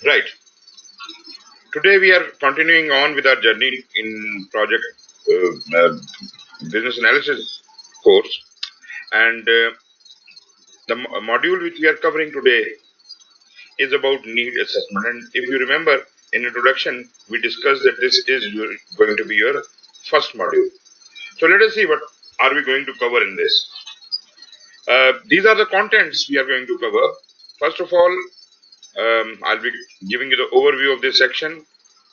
Right. Today we are continuing on with our journey in project business analysis course, and the module which we are covering today is about need assessment. And if you remember, in introduction we discussed that this is going to be your first module. So let us see what are we going to cover in this. These are the contents we are going to cover. First of all, I'll be giving you the overview of this section.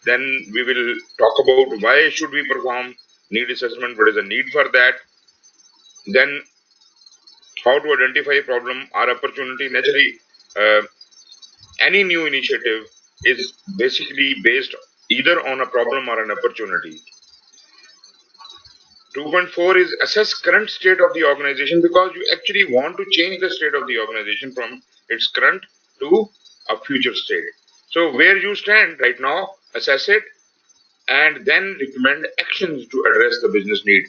Then we will talk about why should we perform need assessment, what is the need for that. Then how to identify a problem or opportunity. Naturally, uh, any new initiative is basically based either on a problem or an opportunity. 2.4 is assess current state of the organization, because you actually want to change the state of the organization from its current to a future state. So where you stand right now, assess it, and then recommend actions to address the business need.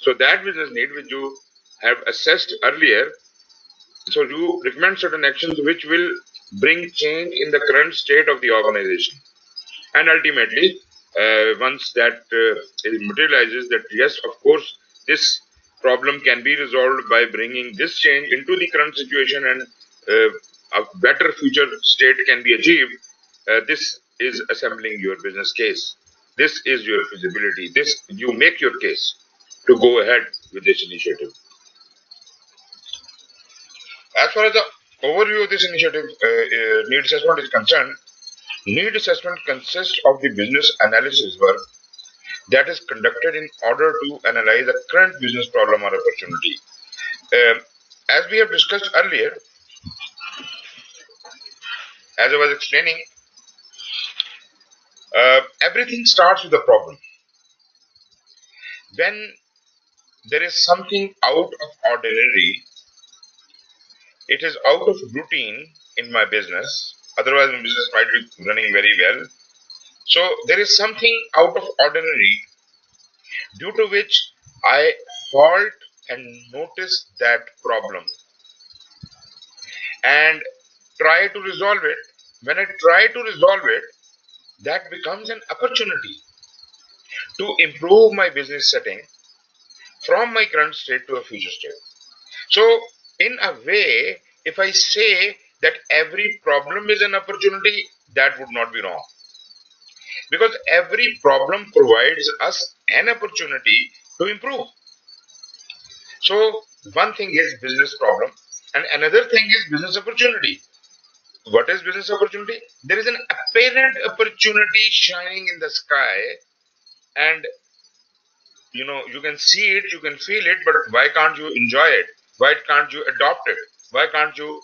So that business need which you have assessed earlier, so you recommend certain actions which will bring change in the current state of the organization. And ultimately, once that it materializes that yes, of course, this problem can be resolved by bringing this change into the current situation, and a better future state can be achieved, this is assembling your business case. This is your feasibility. This, you make your case to go ahead with this initiative. As far as the overview of this initiative, need assessment is concerned, need assessment consists of the business analysis work that is conducted in order to analyze a current business problem or opportunity. As we have discussed earlier, as I was explaining, everything starts with a problem. When there is something out of ordinary, it is out of routine in my business. Otherwise, my business might be running very well. So there is something out of ordinary due to which I halt and notice that problem and try to resolve it. When I try to resolve it, that becomes an opportunity to improve my business setting from my current state to a future state. So, in a way, if I say that every problem is an opportunity, that would not be wrong. Because every problem provides us an opportunity to improve. So, one thing is business problem, and another thing is business opportunity. What is business opportunity? There is an apparent opportunity shining in the sky, and you can see it, you can feel it, but why can't you enjoy it? Why can't you adopt it? Why can't you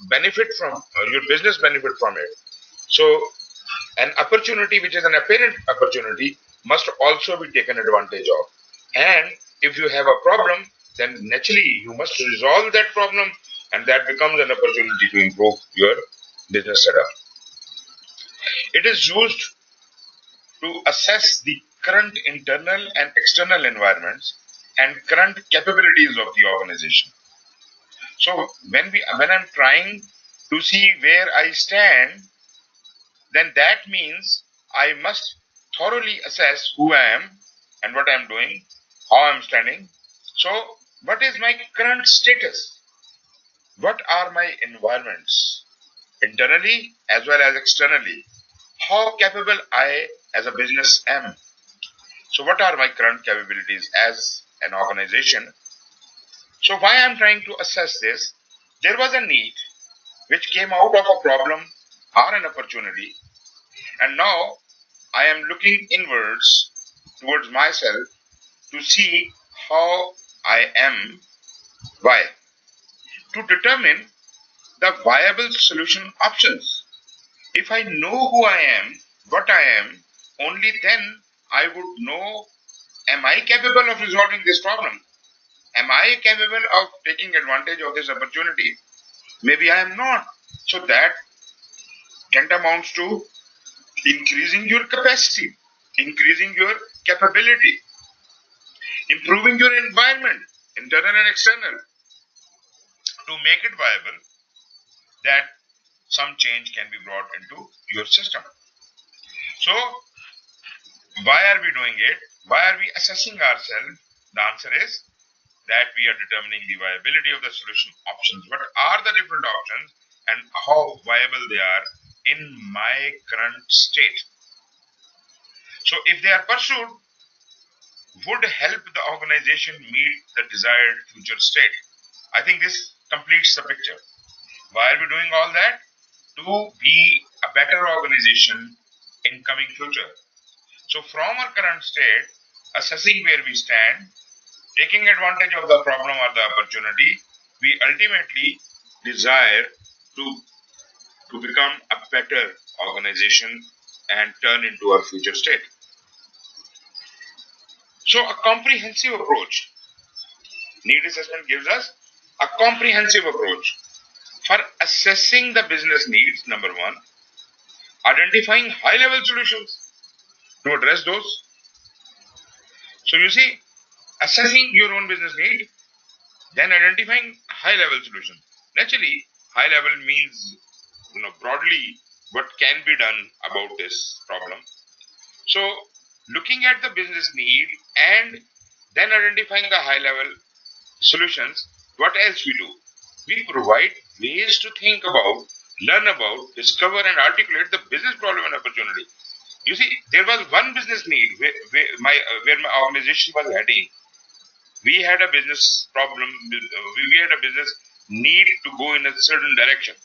benefit from your business benefit from it? So an opportunity which is an apparent opportunity must also be taken advantage of. And if you have a problem, then naturally you must resolve that problem, and that becomes an opportunity to improve your business setup. It is used to assess the current internal and external environments and current capabilities of the organization. So when I'm trying to see where I stand, then that means I must thoroughly assess who I am and what I'm doing, how I'm standing. So what is my current status? What are my environments internally as well as externally? How capable I as a business am? So what are my current capabilities as an organization? So why I'm trying to assess this, there was a need which came out of a problem or an opportunity, and now I am looking inwards towards myself to see how I am. Why? To determine the viable solution options. If I know who I am, what I am, only then I would know, am I capable of resolving this problem? Am I capable of taking advantage of this opportunity? Maybe I am not. So that tantamounts to increasing your capacity, increasing your capability, improving your environment, internal and external, to make it viable that some change can be brought into your system. So why are we doing it? Why are we assessing ourselves? The answer is that we are determining the viability of the solution options. What are the different options and how viable they are in my current state? So if they are pursued, would help the organization meet the desired future state. I think this completes the picture. Why are we doing all that? To be a better organization in coming future. So from our current state, assessing where we stand, taking advantage of the problem or the opportunity, we ultimately desire to become a better organization and turn into our future state. So a comprehensive approach. Need assessment gives us a comprehensive approach for assessing the business needs. Number one, identifying high-level solutions to address those. So you see, assessing your own business need, then identifying high-level solution. Naturally, high-level means broadly what can be done about this problem. So looking at the business need and then identifying the high-level solutions, what else we do? We provide ways to think about, learn about, discover and articulate the business problem and opportunity. You see, there was one business need where my organization was heading. We had a business problem, we had a business need to go in a certain direction.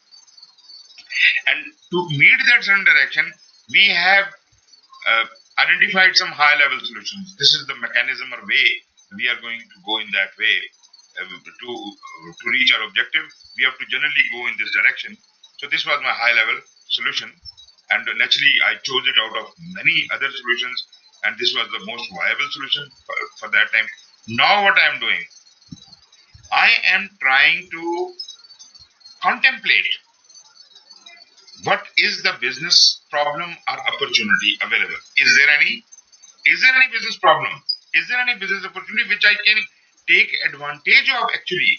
And to meet that certain direction, we have identified some high-level solutions. This is the mechanism or way we are going to go in that way. To reach our objective, we have to generally go in this direction. So this was my high-level solution, and naturally I chose it out of many other solutions, and this was the most viable solution for that time. Now what I am doing, I am trying to contemplate what is the business problem or opportunity available. Is there any business problem? Is there any business opportunity which I can take advantage of? Actually,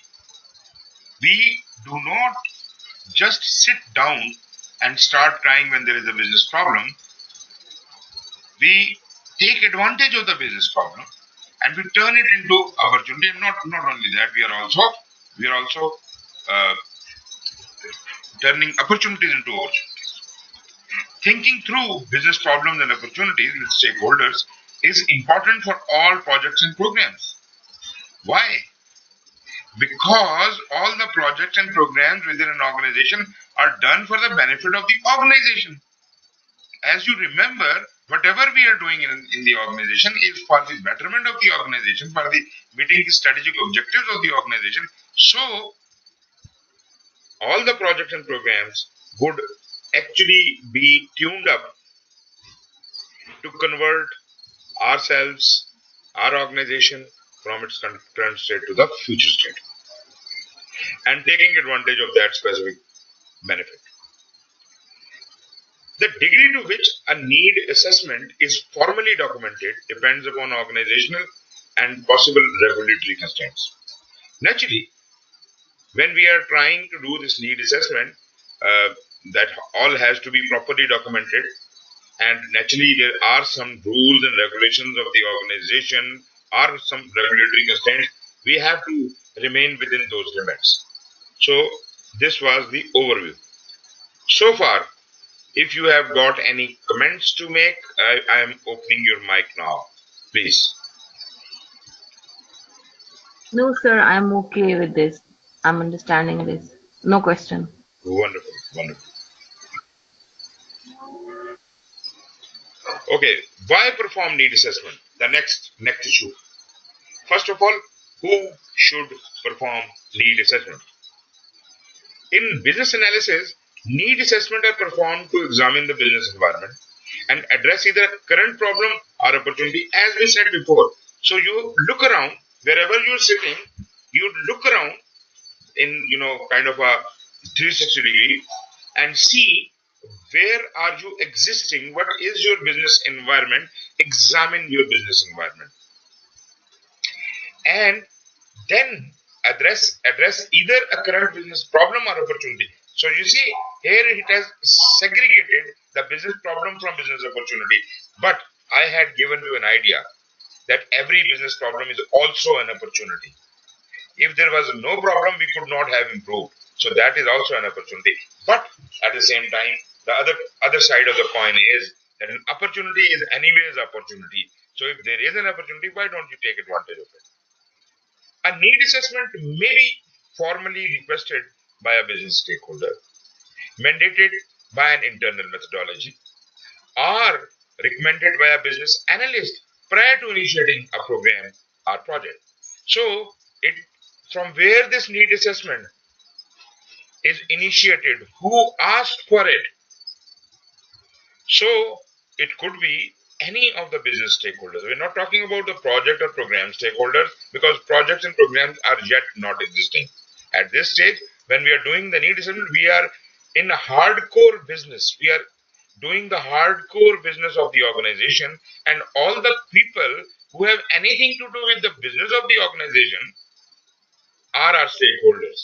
we do not just sit down and start trying when there is a business problem. We take advantage of the business problem and we turn it into opportunity. And not only that, we are also turning opportunities into opportunities. Thinking through business problems and opportunities with stakeholders is important for all projects and programs. Why? Because all the projects and programs within an organization are done for the benefit of the organization. As you remember, whatever we are doing in the organization is for the betterment of the organization, for the meeting the strategic objectives of the organization. So all the projects and programs would actually be tuned up to convert ourselves, our organization, from its current state to the future state, and taking advantage of that specific benefit. The degree to which a need assessment is formally documented depends upon organizational and possible regulatory constraints. Naturally, when we are trying to do this need assessment, that all has to be properly documented, and naturally there are some rules and regulations of the organization or some regulatory constraints. We have to remain within those limits. So this was the overview. So far, if you have got any comments to make, I am opening your mic now. Please. No, sir, I'm okay with this. I'm understanding this. No question. Wonderful, wonderful. Okay, why perform need assessment? The next issue. First of all, who should perform need assessment? In business analysis, need assessment are performed to examine the business environment and address either a current problem or opportunity, as we said before. So you look around, wherever you're sitting, you look around in kind of a 360 degree and see where are you existing, what is your business environment, examine your business environment, and then address either a current business problem or opportunity. So you see, Here it has segregated the business problem from business opportunity. But I had given you an idea that every business problem is also an opportunity. If there was no problem, we could not have improved. So that is also an opportunity. But at the same time, the other side of the coin is that an opportunity is anyways opportunity. So if there is an opportunity, why don't you take advantage of it? A need assessment may be formally requested by a business stakeholder, mandated by an internal methodology, or recommended by a business analyst prior to initiating a program or project. So, it from where this need assessment is initiated, who asked for it? So, it could be any of the business stakeholders. We're not talking about the project or program stakeholders because projects and programs are yet not existing. At this stage, when we are doing the need assessment, we are in a hardcore business. We are doing the hardcore business of the organization, and all the people who have anything to do with the business of the organization are our stakeholders.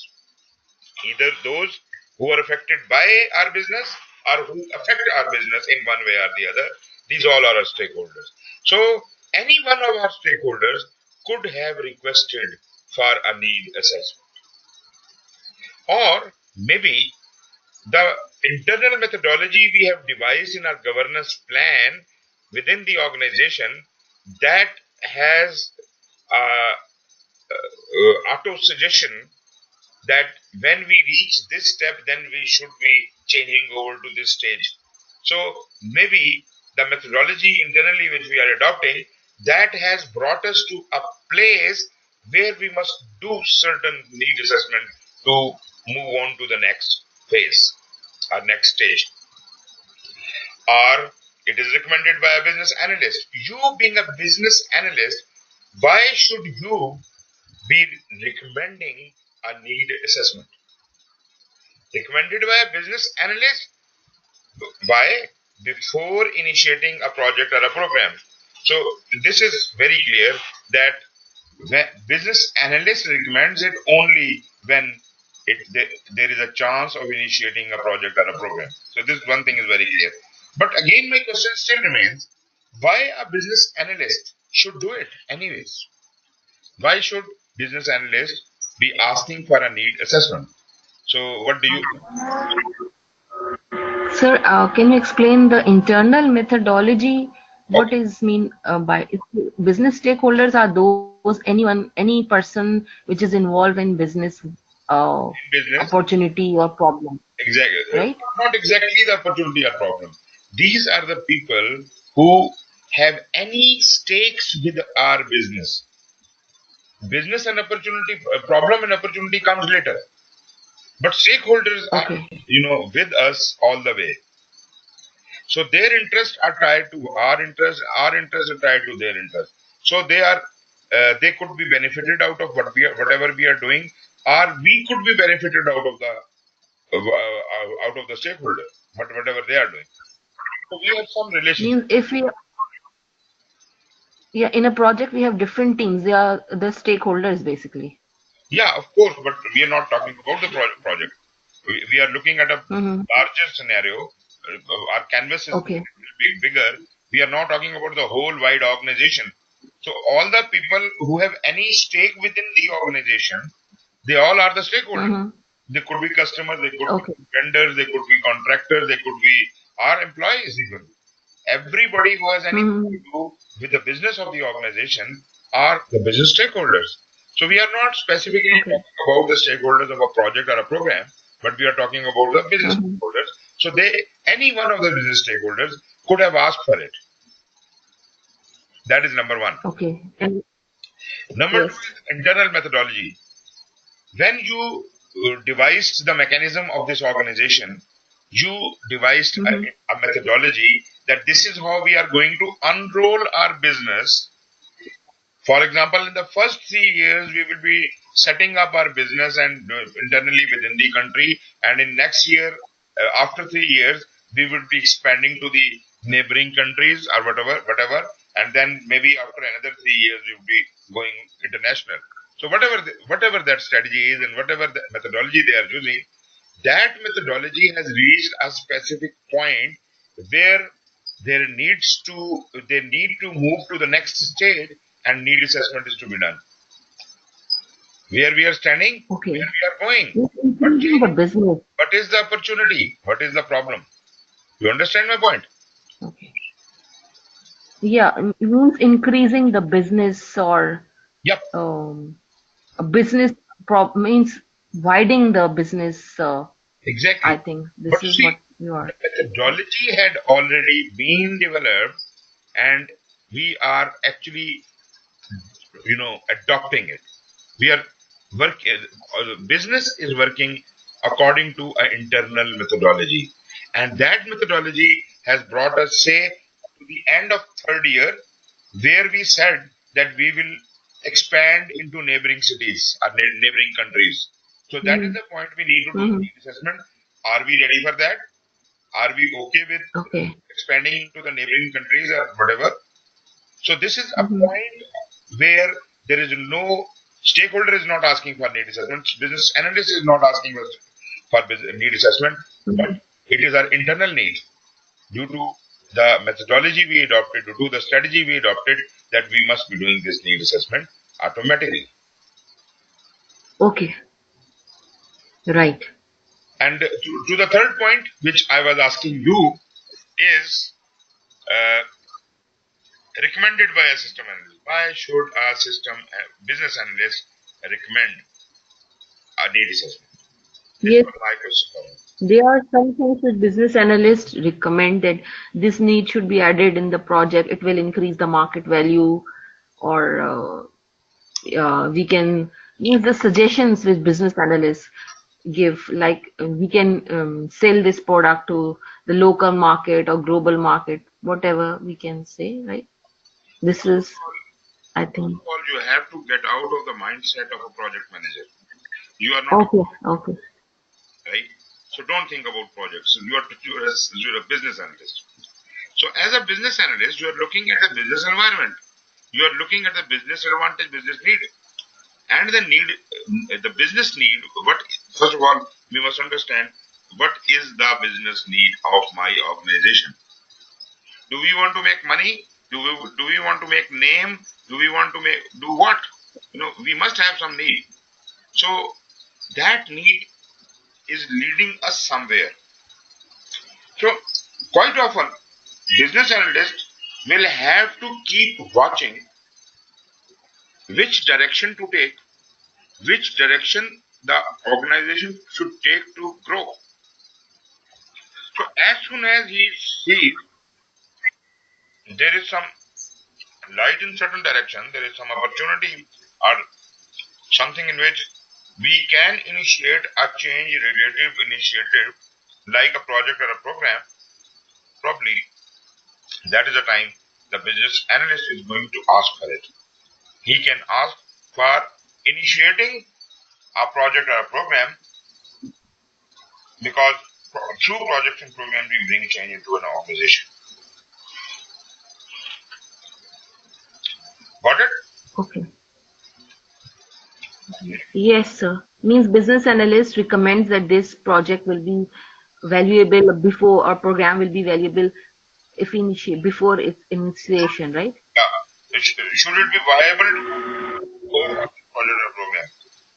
Either those who are affected by our business or who affect our business in one way or the other. These all are our stakeholders. So any one of our stakeholders could have requested for a need assessment. Or maybe the internal methodology we have devised in our governance plan within the organization that has auto suggestion that when we reach this step, then we should be changing over to this stage. So maybe the methodology internally which we are adopting, that has brought us to a place where we must do certain need assessment to move on to the next phase or next stage. Or it is recommended by a business analyst. You being a business analyst, why should you be recommending a need assessment? Recommended by a business analyst. Why? Before initiating a project or a program. So this is very clear that business analyst recommends it only when there is a chance of initiating a project or a program. So this one thing is very clear. But again, my question still remains: why a business analyst should do it anyways? Why should business analyst be asking for a need assessment? So what do you think? Sir, can you explain the internal methodology? What Okay. is mean by business stakeholders are those any person which is involved in business In business, opportunity or problem, exactly. right? Not exactly the opportunity or problem. These are the people who have any stakes with our business. Business and opportunity, problem and opportunity comes later. But stakeholders are, Okay. with us all the way. So their interests are tied to our interests are tied to their interests. So they could be benefited out of whatever we are doing, or we could be benefited out of the stakeholder, whatever they are doing. So we have some relationship. Means if we yeah in a project we have different teams. They are the stakeholders basically. Yeah, of course, but we are not talking about the project. We are looking at a Mm-hmm. larger scenario. Our canvas is Okay. bigger. We are not talking about the whole wide organization. So all the people who have any stake within the organization, they all are the stakeholders. Mm-hmm. They could be customers, they could be Okay. vendors, they could be contractors, they could be our employees even. Everybody who has anything Mm-hmm. to do with the business of the organization are the business stakeholders. So we are not specifically Okay. talking about the stakeholders of a project or a program, but we are talking about the business Mm-hmm. stakeholders. So any one of the business stakeholders could have asked for it. That is number one. Okay. And Number two yes. is internal methodology. When you devised the mechanism of this organization, you devised Mm-hmm. a methodology that this is how we are going to unroll our business. For example, in the first 3 years, we will be setting up our business and internally within the country. And in next year, after 3 years, we will be expanding to the neighboring countries or whatever. And then maybe after another 3 years, we will be going international. So whatever that strategy is and whatever the methodology they are using, that methodology has reached a specific point where they need to move to the next stage, and need assessment is to be done. Where we are standing, Okay. where we are going, It's what increasing the change, business. what is the opportunity, what is the problem? You understand my point? Okay. Yeah, it means increasing the business or Yep, a business means widening the business. I exactly. think But this is see, what you are. the methodology had already been developed, and we are actually, adopting it. We are business is working according to an internal methodology, and that methodology has brought us, say, to the end of third year, where we said that we will expand into neighboring cities or neighboring countries. So that is Mhm. the point we need to do the Mhm. need assessment. Are we ready for that? Are we okay with Okay. expanding into the neighboring countries or whatever? So this is a Mhm. point where there is no stakeholder is not asking for need assessment, business analyst is not asking for need assessment, but Mhm. it is our internal need due to the methodology we adopted, due to the strategy we adopted, that we must be doing this need assessment automatically. Okay. Right. And to the third point, which I was asking you, is uh, recommended by a system analyst. Why should a business analyst recommend a need assessment? This Yes, was my question. there are some things that business analysts recommend that this need should be added in the project. It will increase the market value, or we can use the suggestions which business analysts give. Like we can sell this product to the local market or global market, whatever we can say, right? This First of is, all, I first think. of all, you have to get out of the mindset of a project manager. You are not a Okay. project Okay. manager, right? So don't think about projects. You're a business analyst. So as a business analyst, you are looking at the business environment. You are looking at the business advantage, business need, and the need, the business need. What First of all, we must understand what is the business need of my organization. Do we want to make money? Do we want to make name? Do we want to do what? We must have some need. So that need is leading us somewhere. So quite often, business analysts will have to keep watching which direction to take, which direction the organization should take to grow. So as soon as he sees there is some light in certain direction, there is some opportunity or something in which we can initiate a change relative initiative like a project or a program, probably that is the time the business analyst is going to ask for it. He can ask for initiating a project or a program, because through projects and programs we bring change into an organization. Got it? Okay. Yes, sir. Means business analyst recommends that this project will be valuable before, or program will be valuable if initiate before its initiation, right? Yeah. Should it be viable to go for the project or program?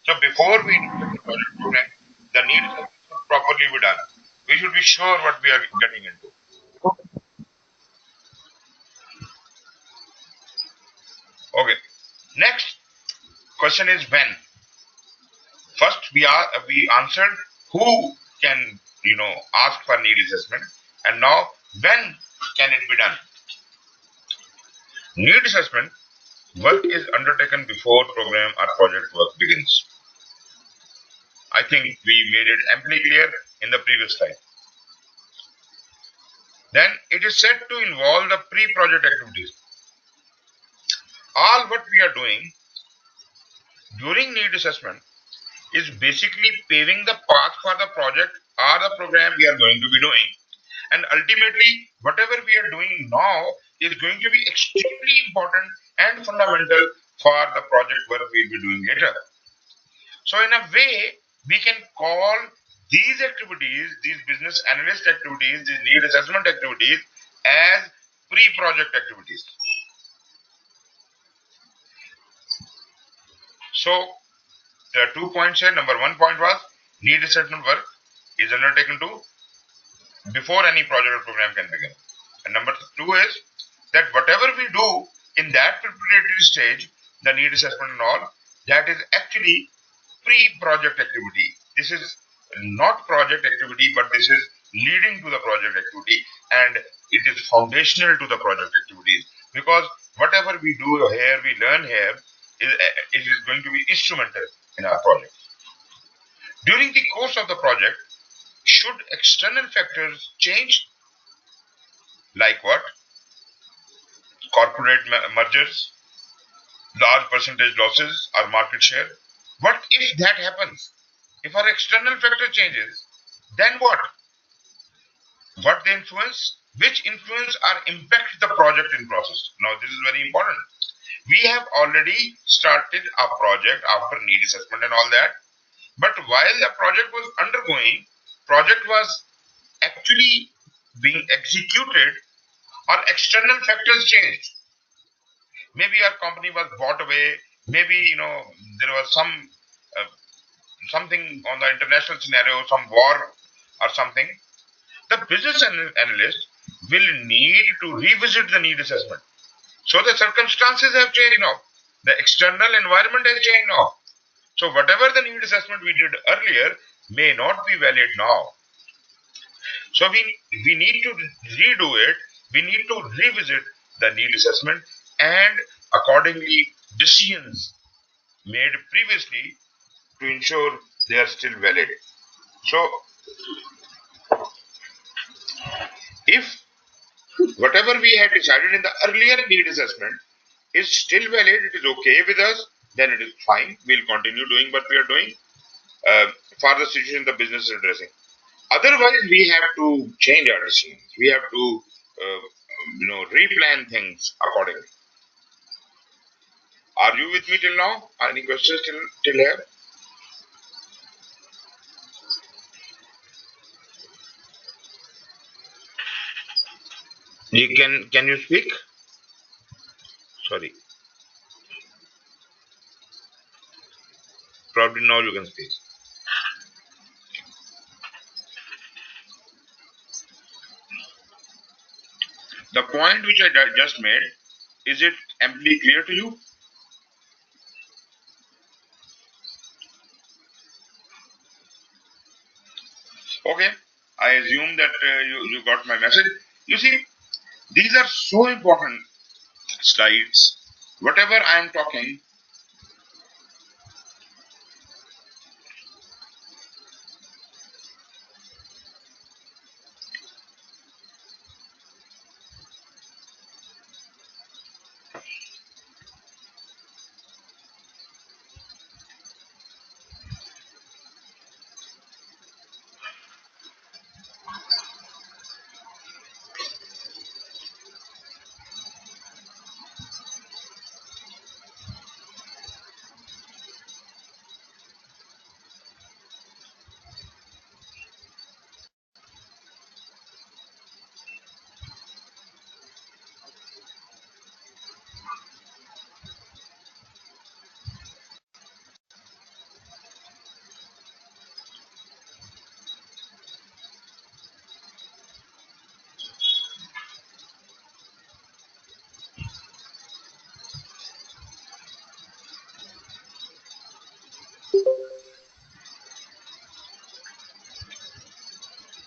So before we initiate the project program, the need should properly be done. We should be sure what we are getting into. Okay. Next question is when. First we answered who can ask for need assessment, and now when can it be done? Need assessment work is undertaken before program or project work begins. I think we made it amply clear in the previous slide. Then it is said to involve the pre-project activities. All what we are doing during need assessment is basically paving the path for the project or the program we are going to be doing. And ultimately, whatever we are doing now is going to be extremely important and fundamental for the project work we'll be doing later. So in a way, we can call these activities, these business analyst activities, these need assessment activities as pre-project activities. So there are 2 points here. Number 1 point was need assessment work is undertaken to before any project or program can begin. And number 2 is that whatever we do in that preparatory stage, the need assessment and all, that is actually pre-project activity. This is not project activity, but this is leading to the project activity, and it is foundational to the project activities, because whatever we do here, we learn here, it is going to be instrumental in our project. During the course of the project, should external factors change, like what? Corporate mergers, large percentage losses, or market share. What if that happens? If our external factor changes, then what? What they influence? Which influence or impact the project in process? Now, this is very important. We have already started a project after need assessment and all that. But while the project was undergoing, project was actually being executed, our external factors changed. Maybe our company was bought away. Maybe there was something on the international scenario, some war or something. The business analyst will need to revisit the need assessment. So the circumstances have changed now. The external environment has changed now. So whatever the need assessment we did earlier may not be valid now. So we need to redo it. We need to revisit the need assessment, and accordingly decisions made previously to ensure they are still valid. So if whatever we had decided in the earlier need assessment is still valid, it is okay with us, then it is fine. We'll continue doing what we are doing for the situation the business is addressing. Otherwise, we have to change our decisions. We have to, replan things accordingly. Are you with me till now? Any questions till here? Can you speak? Sorry. Probably now you can speak. The point which I just made, is it amply clear to you? Okay. I assume that you got my message. You see, these are so important slides. Whatever I am talking,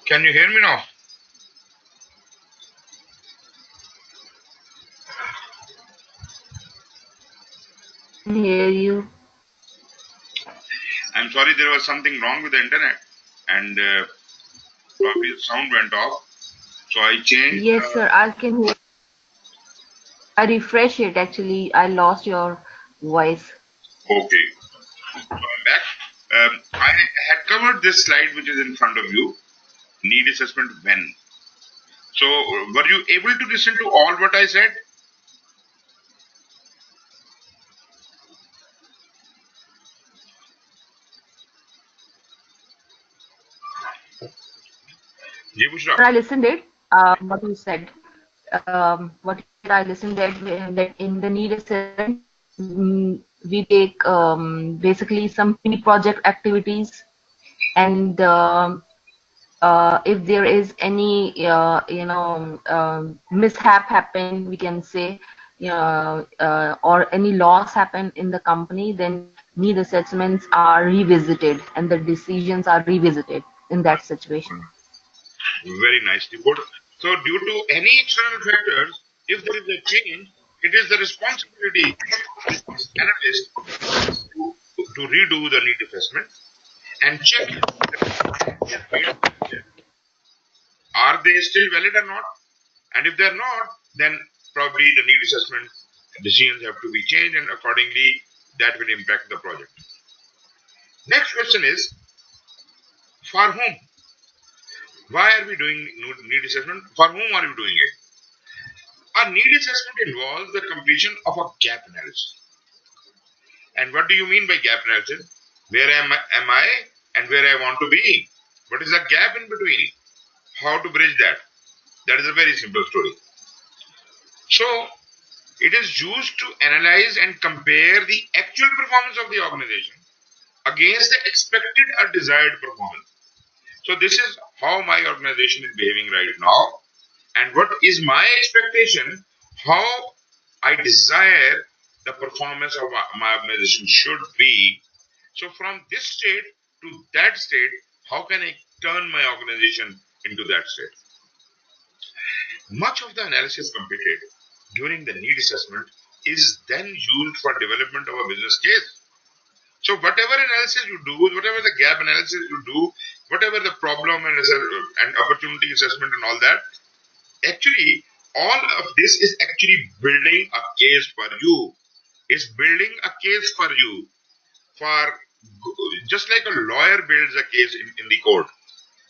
can you hear me now? Hear you. I'm sorry, there was something wrong with the internet, and probably the sound went off. So I changed. Yes, sir. I can hear. I refresh it. Actually, I lost your voice. Okay, so I'm back. I had covered this slide which is in front of you. Need assessment when. So were you able to listen to all what I said? Ji Bushra. I listened it. What you said. What you said, I listened that in the need assessment, we take basically some pre-project activities, and if there is any mishap happen, we can say, or any loss happen in the company, then need assessments are revisited and the decisions are revisited in that situation. Very nicely put. So, due to any external factors, if there is a change, it is the responsibility of the analyst to redo the need assessment and check are they still valid or not. And if they're not, then probably the need assessment decisions have to be changed, and accordingly, that will impact the project. Next question is, for whom? Why are we doing need assessment? For whom are we doing it? A need assessment involves the completion of a gap analysis. And what do you mean by gap analysis? Where am I and where I want to be? What is the gap in between? How to bridge that? That is a very simple story. So, it is used to analyze and compare the actual performance of the organization against the expected or desired performance. So, this is how my organization is behaving right now, and what is my expectation, how I desire the performance of my organization should be. So from this state to that state, how can I turn my organization into that state? Much of the analysis completed during the need assessment is then used for development of a business case. So whatever analysis you do, whatever the gap analysis you do, whatever the problem and opportunity assessment and all that, actually all of this is actually building a case for you. It's building a case for you, for just like a lawyer builds a case in the court.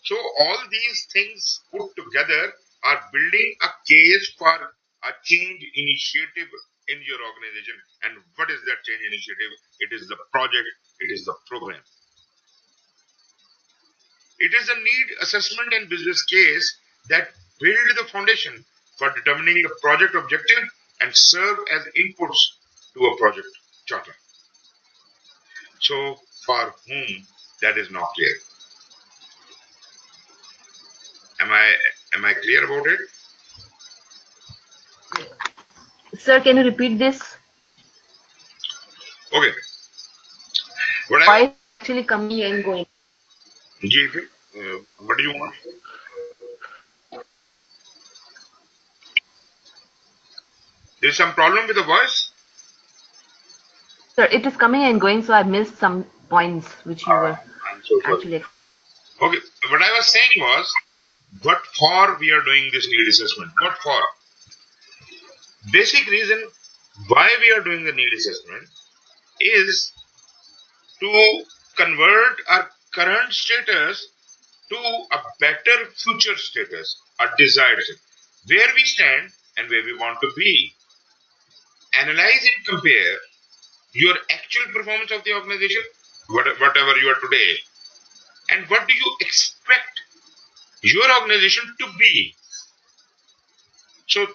So all these things put together are building a case for a change initiative in your organization. And what is that change initiative? It is the project, it is the program. It is a need assessment and business case that build the foundation for determining the project objective and serve as inputs to a project charter. So for whom, that is not clear. Am I clear about it? Sir, can you repeat this? Okay. Why is actually coming and going? What do you want? There is some problem with the voice? Sir, it is coming and going, so I missed some points which you were actually. Okay, what I was saying was, what for we are doing this need assessment? What for? Basic reason why we are doing the need assessment is to convert our current status to a better future status, a desired state, where we stand and where we want to be. Analyze and compare your actual performance of the organization, whatever you are today, and what do you expect your organization to be. So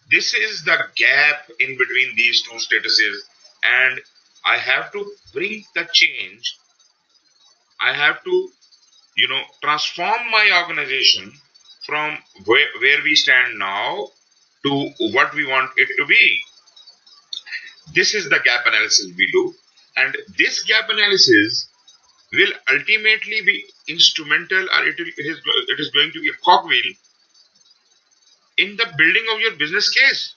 this is the gap in between these two statuses, and I have to bring the change. I have to, transform my organization from where we stand now to what we want it to be. This is the gap analysis we do, and this gap analysis will ultimately be instrumental, or it is going to be a cogwheel in the building of your business case.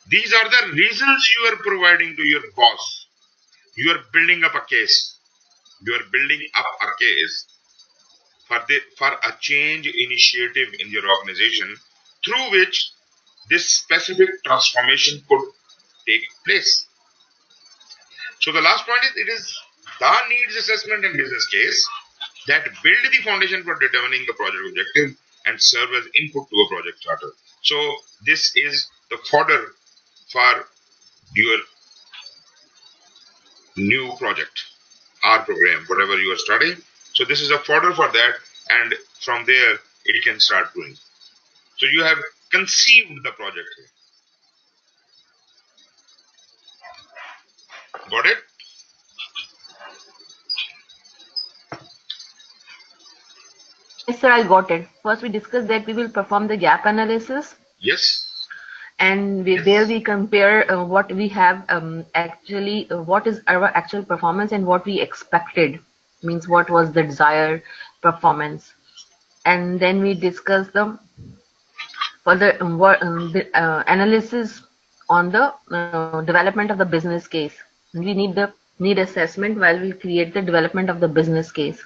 These are the reasons you are providing to your boss. You are building up a case. You are building up a case for a change initiative in your organization through which this specific transformation could take place. So the last point is, it is the needs assessment and business case that build the foundation for determining the project objective and serve as input to a project charter. So this is the fodder for your new project, our program, whatever you are studying. So this is a fodder for that, and from there it can start growing. So you have conceived the project here. Got it? Yes, sir, I got it. First, we discussed that we will perform the gap analysis, Yes. and there we compare what we have actually, what is our actual performance and what we expected, means what was the desired performance. And then we discuss the further analysis on the development of the business case. We need the need assessment while we create the development of the business case.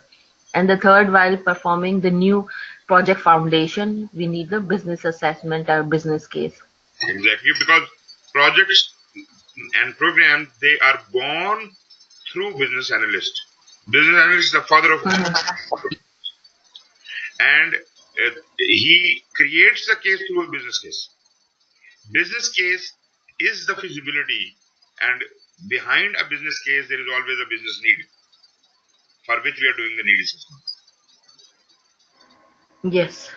And the third, while performing the new project foundation, we need the business assessment or business case. Exactly, because projects and programs, they are born through business analyst. Business analyst is the father of and he creates the case through a business case. Business case is the feasibility, and behind a business case there is always a business need for which we are doing the need assessment. Yes.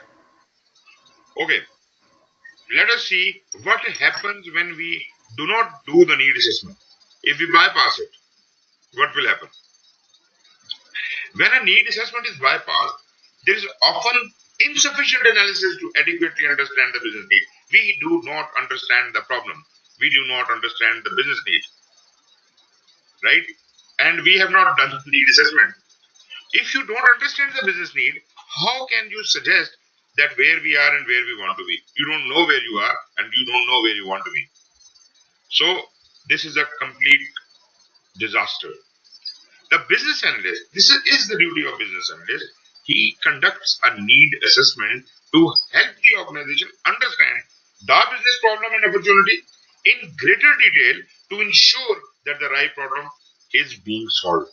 Okay, let us see what happens when we do not do the need assessment. If we bypass it, what will happen? When a need assessment is bypassed, there is often insufficient analysis to adequately understand the business need. We do not understand the problem. We do not understand the business need. Right? And we have not done the need assessment. If you don't understand the business need, how can you suggest that where we are and where we want to be? You don't know where you are and you don't know where you want to be. So this is a complete disaster. The business analyst, this is the duty of business analyst. He conducts a need assessment to help the organization understand the business problem and opportunity in greater detail to ensure that the right problem is being solved.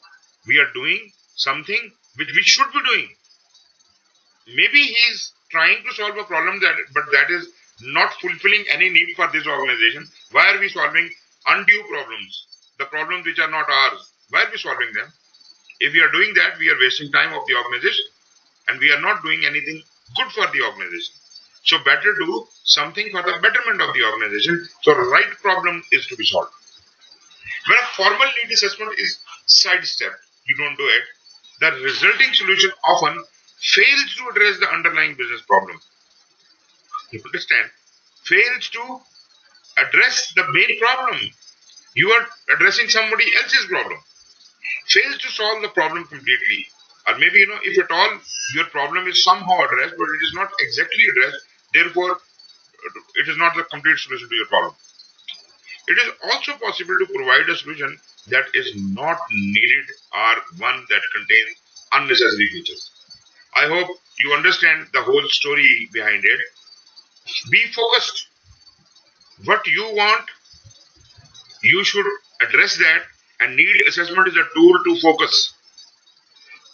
We are doing something which we should be doing. Maybe he is trying to solve a problem but that is not fulfilling any need for this organization. Why are we solving undue problems? The problems which are not ours. Why are we solving them? If we are doing that, we are wasting time of the organization and we are not doing anything good for the organization. So better do something for the betterment of the organization. So right problem is to be solved. When a formal need assessment is sidestepped, you don't do it, the resulting solution often fails to address the underlying business problem. You understand? Fails to address the main problem. You are addressing somebody else's problem. Fails to solve the problem completely. Or maybe, if at all your problem is somehow addressed, but it is not exactly addressed, therefore it is not the complete solution to your problem. It is also possible to provide a solution that is not needed or one that contains unnecessary features. I hope you understand the whole story behind it. Be focused. What you want, you should address that, and need assessment is a tool to focus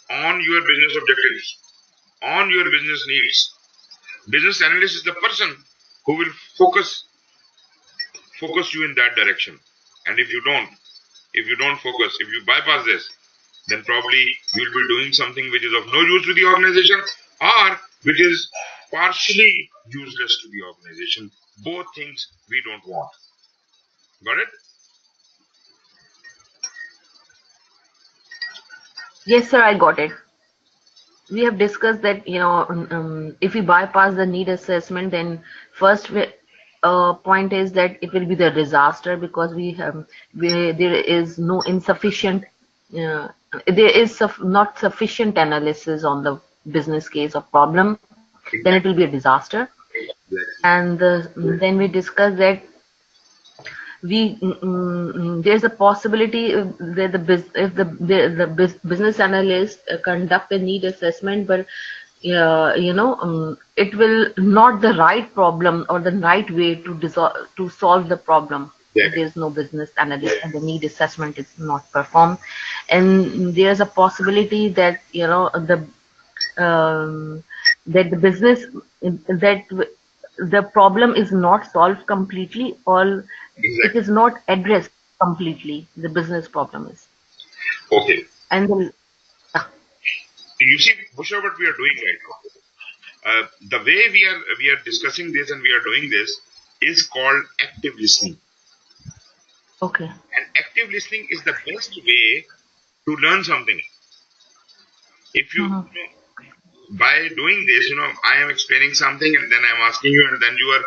on your business objectives, on your business needs. Business analyst is the person who will focus you in that direction. And if you don't focus, if you bypass this, then probably you will be doing something which is of no use to the organization or which is partially useless to the organization. Both things we don't want. Got it? Yes, sir, I got it. We have discussed that, if we bypass the need assessment, then first point is that it will be the disaster because there is no insufficient, there is not sufficient analysis on the business case or problem. Then it will be a disaster. And then we discussed that there's a possibility that if the business analyst conduct a need assessment, but it will not the right problem or the right way to solve the problem. If there's no business analyst and the need assessment is not performed, and there's a possibility that that the business that the problem is not solved completely, or it is not addressed completely. The business problem is. Okay. And you see, Busha, what we are doing right now. The way we are discussing this and we are doing this is called active listening. Okay. And active listening is the best way to learn something. If you, Mm-hmm. by doing this, I am explaining something and then I'm asking you and then you are,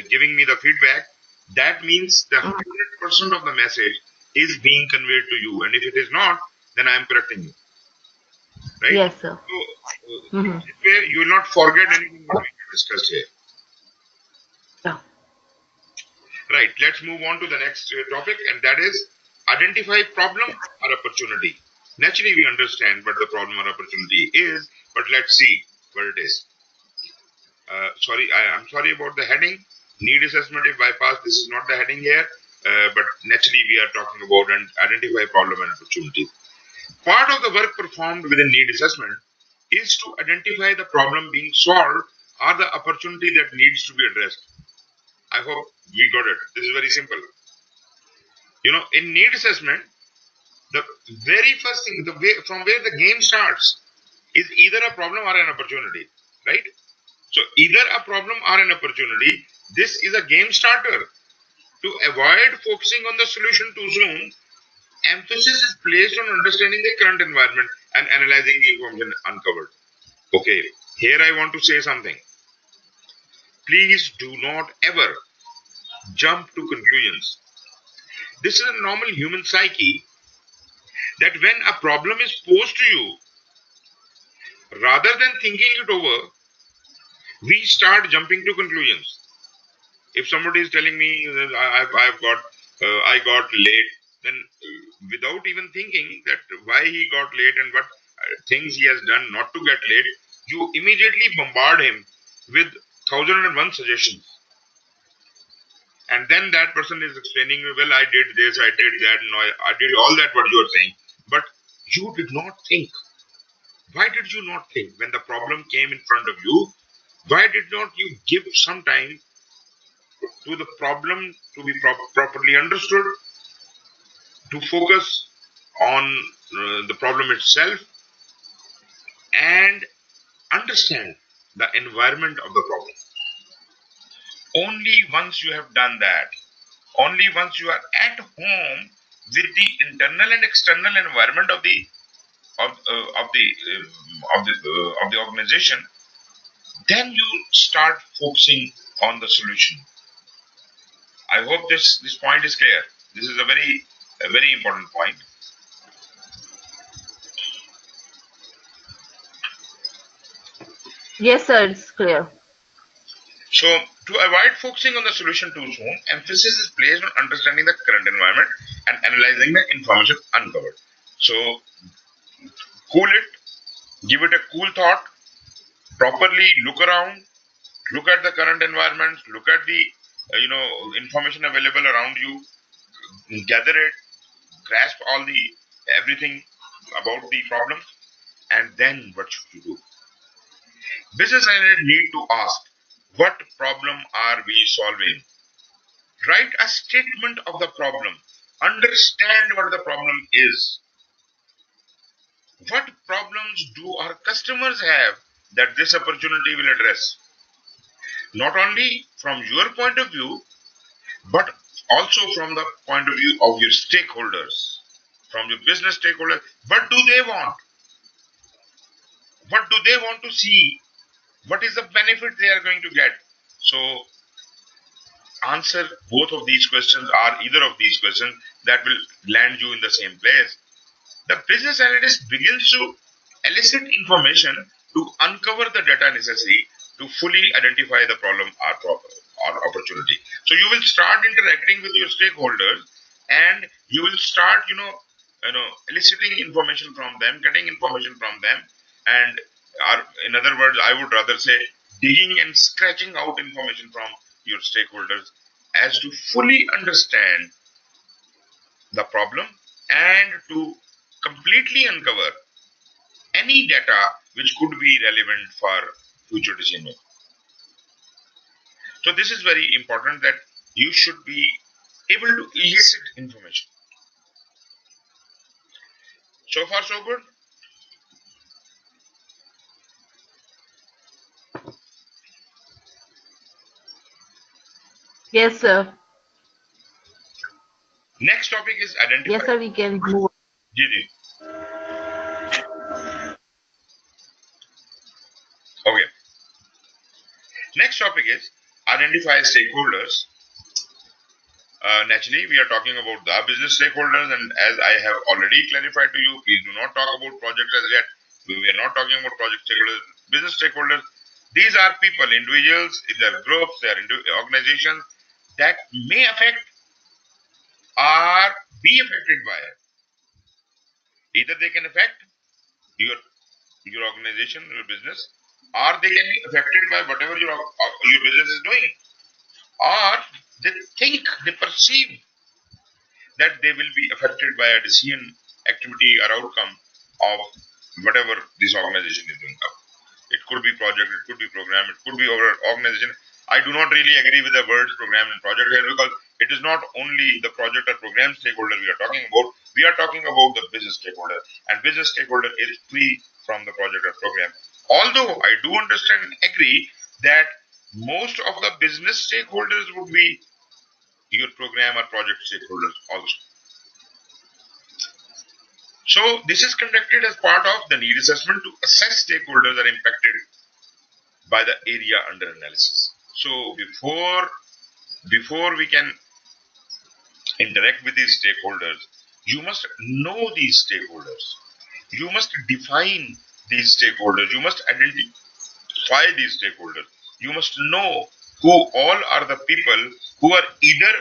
giving me the feedback. That means the 100% of the message is being conveyed to you. And if it is not, then I am correcting you. Right? Yes, sir. So, Mm-hmm. this way you will not forget anything that we discussed here. Yeah. Right. Let's move on to the next topic, and that is identify problem or opportunity. Naturally, we understand what the problem or opportunity is, but let's see what it is. I'm sorry about the heading. Need assessment if bypass. This is not the heading here, but naturally, we are talking about and identify problem and opportunity. Part of the work performed within need assessment is to identify the problem being solved or the opportunity that needs to be addressed. I hope we got it. This is very simple. In need assessment, the very first thing, the way from where the game starts, is either a problem or an opportunity, right? So either a problem or an opportunity. This is a game starter. To avoid focusing on the solution too soon, emphasis is placed on understanding the current environment and analyzing the information uncovered. Okay, here I want to say something. Please do not ever jump to conclusions. This is a normal human psyche that when a problem is posed to you, rather than thinking it over, we start jumping to conclusions. If somebody is telling me that I got late, then without even thinking that why he got late and what things he has done not to get late, you immediately bombard him with 1001 suggestions. And then that person is explaining, well, I did this, I did that, no, I did all that what you are saying. But you did not think. Why did you not think when the problem came in front of you? Why did not you give some time to the problem to be properly understood, to focus on the problem itself and understand the environment of the problem? Only once you have done that, only once you are at home with the internal and external environment of the organization, then you start focusing on the solution. I hope this point is clear. This is a very important point. Yes, sir. It's clear. So, to avoid focusing on the solution too soon, emphasis is placed on understanding the current environment and analyzing the information uncovered. So, cool it, give it a cool thought, properly look around, look at the current environment, look at the information available around you, gather it, grasp all the everything about the problem, and then what should you do? Business analysts need to ask, what problem are we solving? Write a statement of the problem. Understand what the problem is. What problems do our customers have that this opportunity will address? Not only from your point of view, but also from the point of view of your stakeholders, from your business stakeholders. What do they want? What do they want to see? What is the benefit they are going to get? So, answer both of these questions or either of these questions that will land you in the same place. The business analyst begins to elicit information to uncover the data necessary to fully identify the problem or opportunity. So you will start interacting with your stakeholders and you will start, eliciting information from them, getting information from them, and in other words, I would rather say digging and scratching out information from your stakeholders as to fully understand the problem and to completely uncover any data which could be relevant for future decision making. So this is very important that you should be able to elicit information. So far so good. Yes, sir. Next topic is Yes, identify. sir. We can move. Ji, ji. Okay. Next topic is identify stakeholders. Naturally, we are talking about the business stakeholders, and as I have already clarified to you, please do not talk about projects as yet. We are not talking about project stakeholders, business stakeholders. These are people, individuals, their groups, their organizations that may affect or be affected by it. Either they can affect your organization, your business, or they can be affected by whatever your business is doing, or they think, they perceive that they will be affected by a decision, activity, or outcome of whatever this organization is doing. It could be project, it could be program, it could be organization. I do not really agree with the words program and project here, because it is not only the project or program stakeholder we are talking about. We are talking about the business stakeholder, and business stakeholder is free from the project or program. Although I do understand and agree that most of the business stakeholders would be your program or project stakeholders also. So this is conducted as part of the need assessment to assess stakeholders are impacted by the area under analysis. So before we can interact with these stakeholders, you must know these stakeholders. You must define these stakeholders. You must identify these stakeholders. You must know who all are the people who are either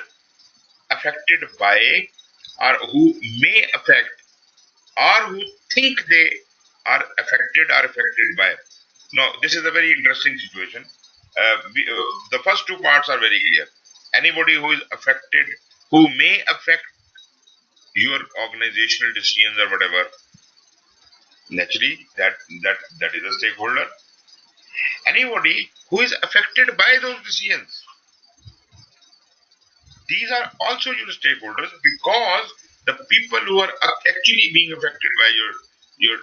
affected by or who may affect or who think they are affected by. Now, this is a very interesting situation. The first two parts are very clear. Anybody who is affected, who may affect your organizational decisions or whatever, naturally that is a stakeholder. Anybody who is affected by those decisions, these are also your stakeholders, because the people who are actually being affected by your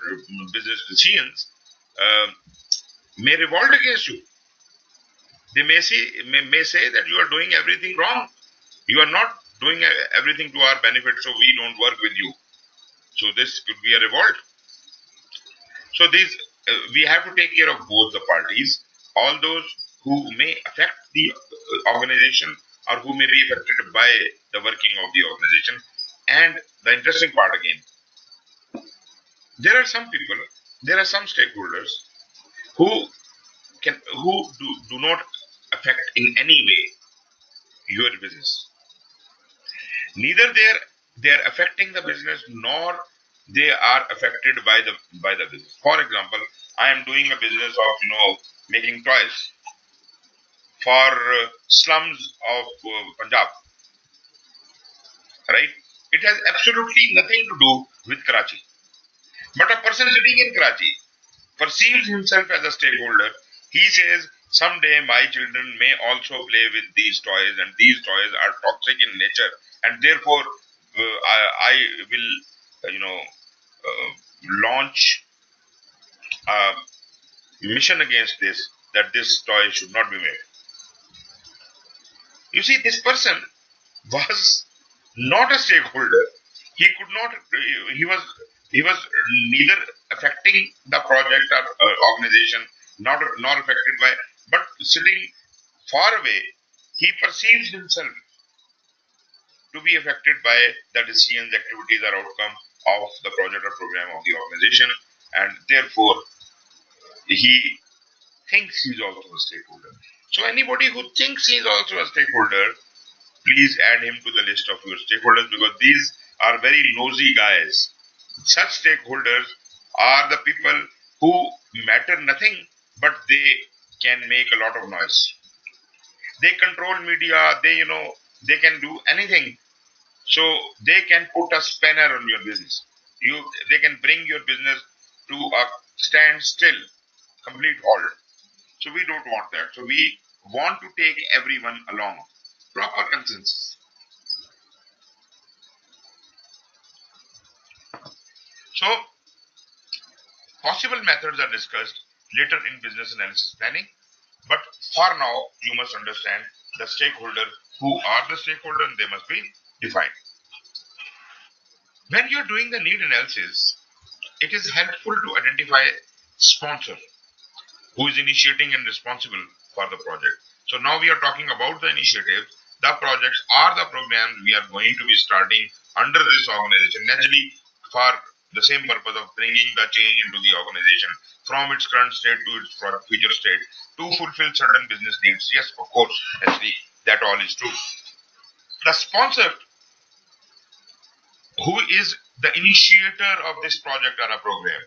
business decisions may revolt against you. They may say that you are doing everything wrong. You are not doing everything to our benefit, so we don't work with you. So this could be a revolt. So these we have to take care of both the parties, all those who may affect the organization or who may be affected by the working of the organization. And the interesting part again, there are some people, there are some stakeholders who do not affect in any way your business. Neither they're affecting the business, nor they are affected by the business. For example, I am doing a business of making toys for slums of Punjab, right? It has absolutely nothing to do with Karachi. But a person sitting in Karachi perceives himself as a stakeholder. He says, someday my children may also play with these toys, and these toys are toxic in nature, and therefore I will, launch a mission against this, that this toy should not be made. You see, this person was not a stakeholder. He could not. He was neither affecting the project or organization, not nor affected by, but sitting far away, he perceives himself to be affected by the decisions, activities, or outcome of the project or program of the organization, and therefore he thinks he's also a stakeholder. So anybody who thinks he's also a stakeholder, please add him to the list of your stakeholders, because these are very nosy guys. Such stakeholders are the people who matter nothing, but they can make a lot of noise. They control media, they can do anything. So they can put a spanner on your business. They can bring your business to a standstill, complete halt. So we don't want that. So we want to take everyone along. Proper consensus. So possible methods are discussed later in business analysis planning. But for now, you must understand the stakeholder who are the stakeholders, and they must be defined. When you're doing the need analysis, it is helpful to identify sponsor who is initiating and responsible for the project. So now we are talking about the initiatives, the projects or the programs we are going to be starting under this organization, naturally for the same purpose of bringing the change into the organization from its current state to its future state to fulfill certain business needs. Yes, of course, naturally, that all is true. The sponsor who is the initiator of this project or a program,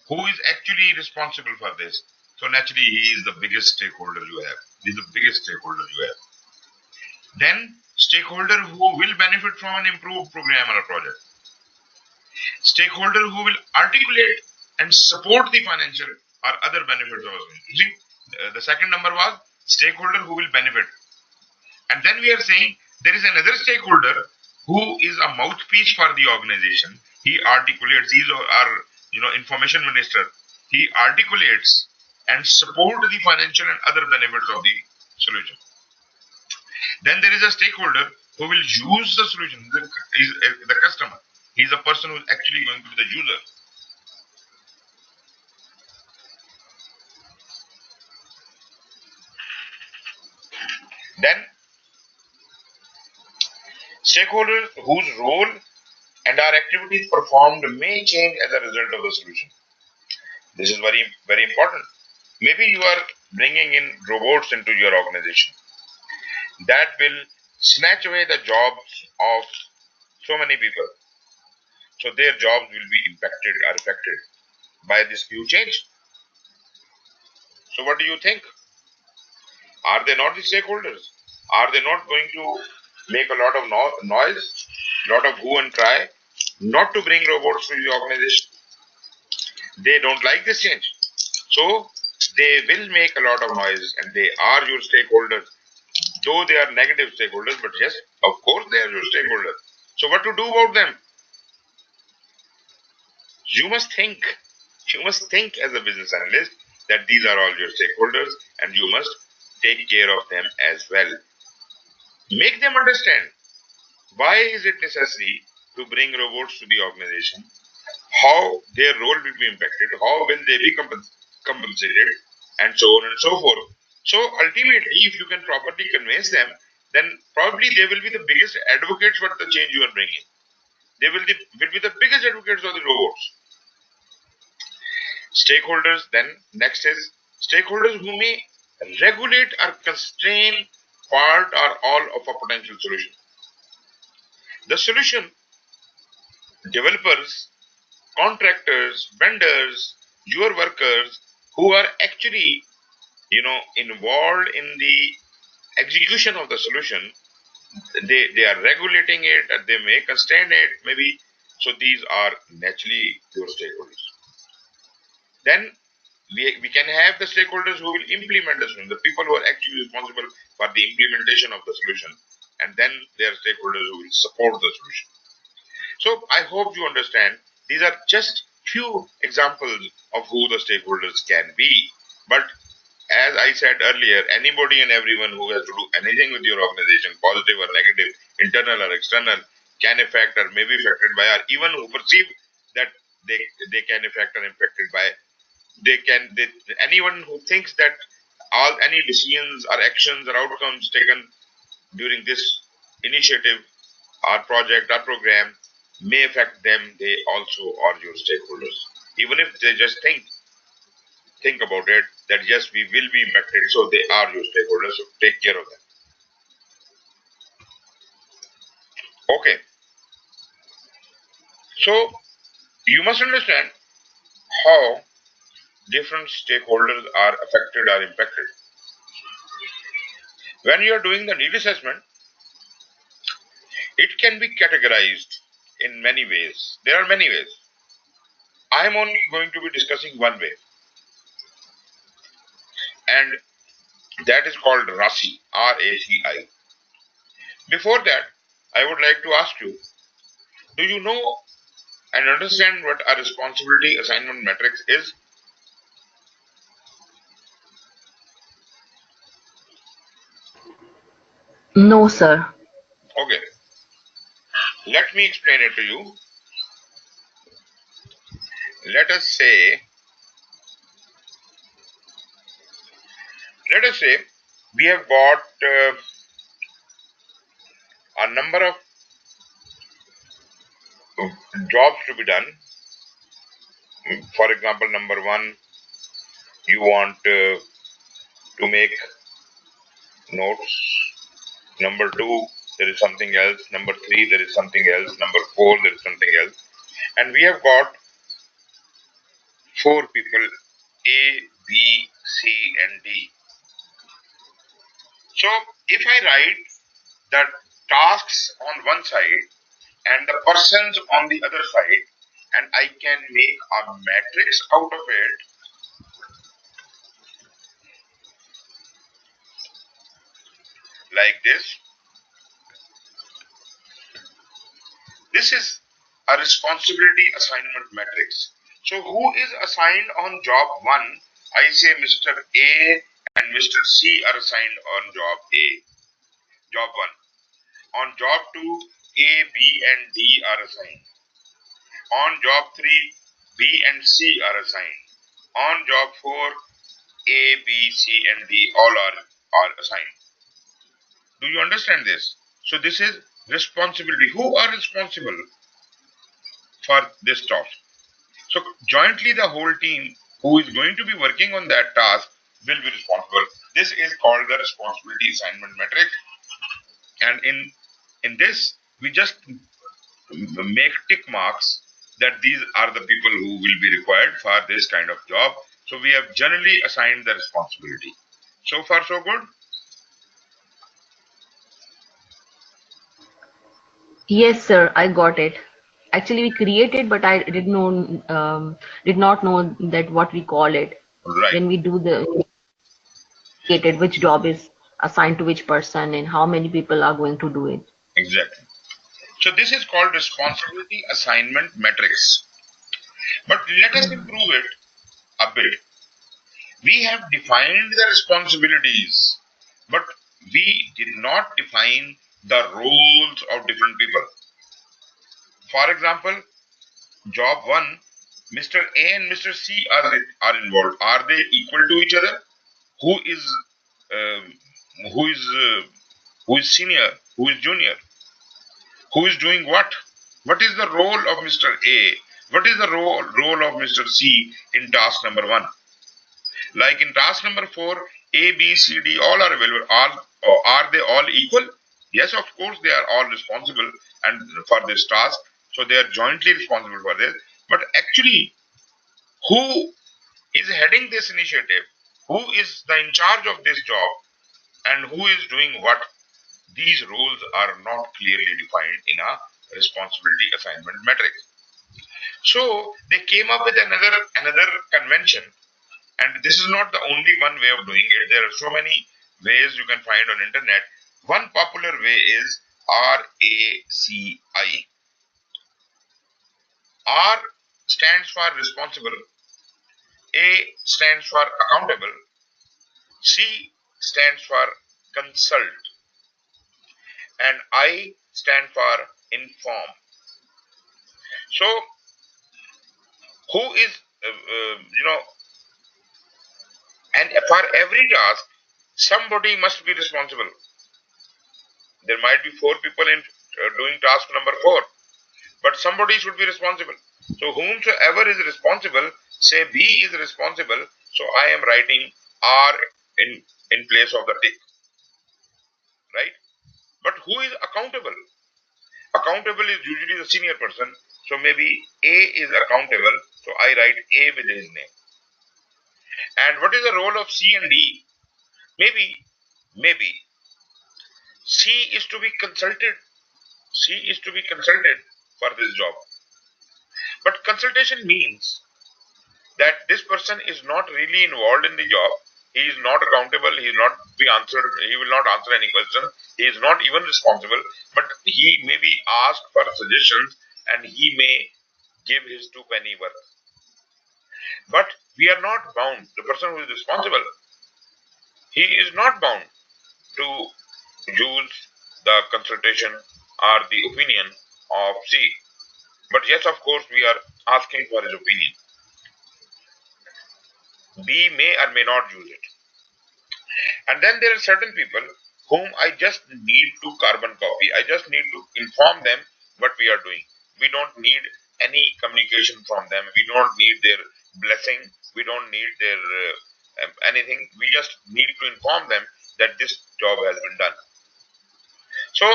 who is actually responsible for this. So naturally, he is the biggest stakeholder you have. He is the biggest stakeholder you have. Then, stakeholder who will benefit from an improved program or a project. Stakeholder who will articulate and support the financial or other benefits of it. You see, the second number was stakeholder who will benefit. And then we are saying there is another stakeholder who is a mouthpiece for the organization. He articulates, he is our information minister. He articulates and support the financial and other benefits of the solution. Then there is a stakeholder who will use the solution, the customer. He is the person who is actually going to be the user. Then stakeholders whose role and our activities performed may change as a result of the solution. This is very, very important. Maybe you are bringing in robots into your organization that will snatch away the jobs of so many people. So their jobs will be impacted or affected by this new change. So what do you think? Are they not the stakeholders? Are they not going to make a lot of noise, lot of hue and cry, not to bring robots to the organization? They don't like this change. So they will make a lot of noise, and they are your stakeholders. Though they are negative stakeholders, but yes, of course they are your stakeholders. So what to do about them? You must think as a business analyst that these are all your stakeholders and you must take care of them as well. Make them understand why is it necessary to bring robots to the organization, how their role will be impacted, how will they be compensated, and so on and so forth. So ultimately, if you can properly convince them, then probably they will be the biggest advocates for the change you are bringing. They will be the biggest advocates of the robots. Stakeholders, then next is stakeholders who may regulate or constrain part or all of a potential solution. The solution developers, contractors, vendors, your workers who are actually involved in the execution of the solution, they are regulating it, and they may constrain it maybe. So these are naturally your stakeholders. Then we can have the stakeholders who will implement the solution, the people who are actually responsible for the implementation of the solution, and then there are stakeholders who will support the solution. So I hope you understand these are just few examples of who the stakeholders can be. But as I said earlier, anybody and everyone who has to do anything with your organization, positive or negative, internal or external, can affect or may be affected by, or even who perceive that they can affect or impacted by. Anyone who thinks that any decisions or actions or outcomes taken during this initiative or project or program may affect them, they also are your stakeholders. Even if they just think about it, that yes, we will be impacted, so they are your stakeholders, so take care of them. Okay. So you must understand how different stakeholders are affected or impacted. When you are doing the need assessment, it can be categorized in many ways. There are many ways. I am only going to be discussing one way, and that is called RACI, RACI. Before that, I would like to ask you, do you know and understand what a responsibility assignment matrix is? No, sir. Okay, let me explain it to you. Let us say, let us say we have got a number of jobs to be done. For example, number one, you want to make notes. Number two, there is something else. Number three, there is something else. Number four, there is something else. And we have got four people, A, B, C, and D. So if I write the tasks on one side and the persons on the other side, and I can make a matrix out of it like this. This is a responsibility assignment matrix. So who is assigned on job 1? I say Mr. A and Mr. C are assigned on job A, job 1. On job 2, A, B and D are assigned. On job 3, B and C are assigned. On job 4, A, B, C and D all are assigned. Do you understand this? So this is responsibility. Who are responsible for this task? So jointly the whole team who is going to be working on that task will be responsible. This is called the responsibility assignment matrix. And in this, we just make tick marks that these are the people who will be required for this kind of job. So we have generally assigned the responsibility. So far, so good. Yes, sir, I got it. Actually, we created, but I did not know that what we call it Right. when we do the created, which job is assigned to which person and how many people are going to do it. Exactly. So this is called responsibility assignment matrix. But let us improve it a bit. We have defined the responsibilities, but we did not define the roles of different people. For example, job 1, Mr. A and Mr. C are involved. Are they equal to each other? Who is um, who is who is senior? Who is junior? Who is doing what? What is the role of Mr. A? What is the role of Mr. C in task number 1? Like in task number 4, A, B, C, D all are available. Are they all equal? Yes, of course, they are all responsible and for this task. So they are jointly responsible for this. But actually, who is heading this initiative? Who is the in charge of this job? And who is doing what? These roles are not clearly defined in a responsibility assignment matrix. So they came up with another convention. And this is not the only one way of doing it. There are so many ways you can find on internet. One popular way is RACI. R stands for responsible, A stands for accountable, C stands for consult, and I stand for inform. So who is, you know, and for every task, somebody must be responsible. There might be 4 people in doing task number 4, but somebody should be responsible. So whomsoever is responsible, say B is responsible, so I am writing R in place of the tick, right? But who is accountable? Accountable is usually the senior person, so maybe A is accountable, so I write A with his name. And what is the role of C and D? Maybe C is to be consulted. C is to be consulted for this job. But consultation means that this person is not really involved in the job. He is not accountable. He will not be answered. He will not answer any question. He is not even responsible. But he may be asked for suggestions, and he may give his two-penny worth. But we are not bound. The person who is responsible, he is not bound to use the consultation or the opinion of C. But yes, of course, we are asking for his opinion. B may or may not use it. And then there are certain people whom I just need to carbon copy. I just need to inform them what we are doing. We don't need any communication from them. We don't need their blessing. We don't need their anything. We just need to inform them that this job has been done. So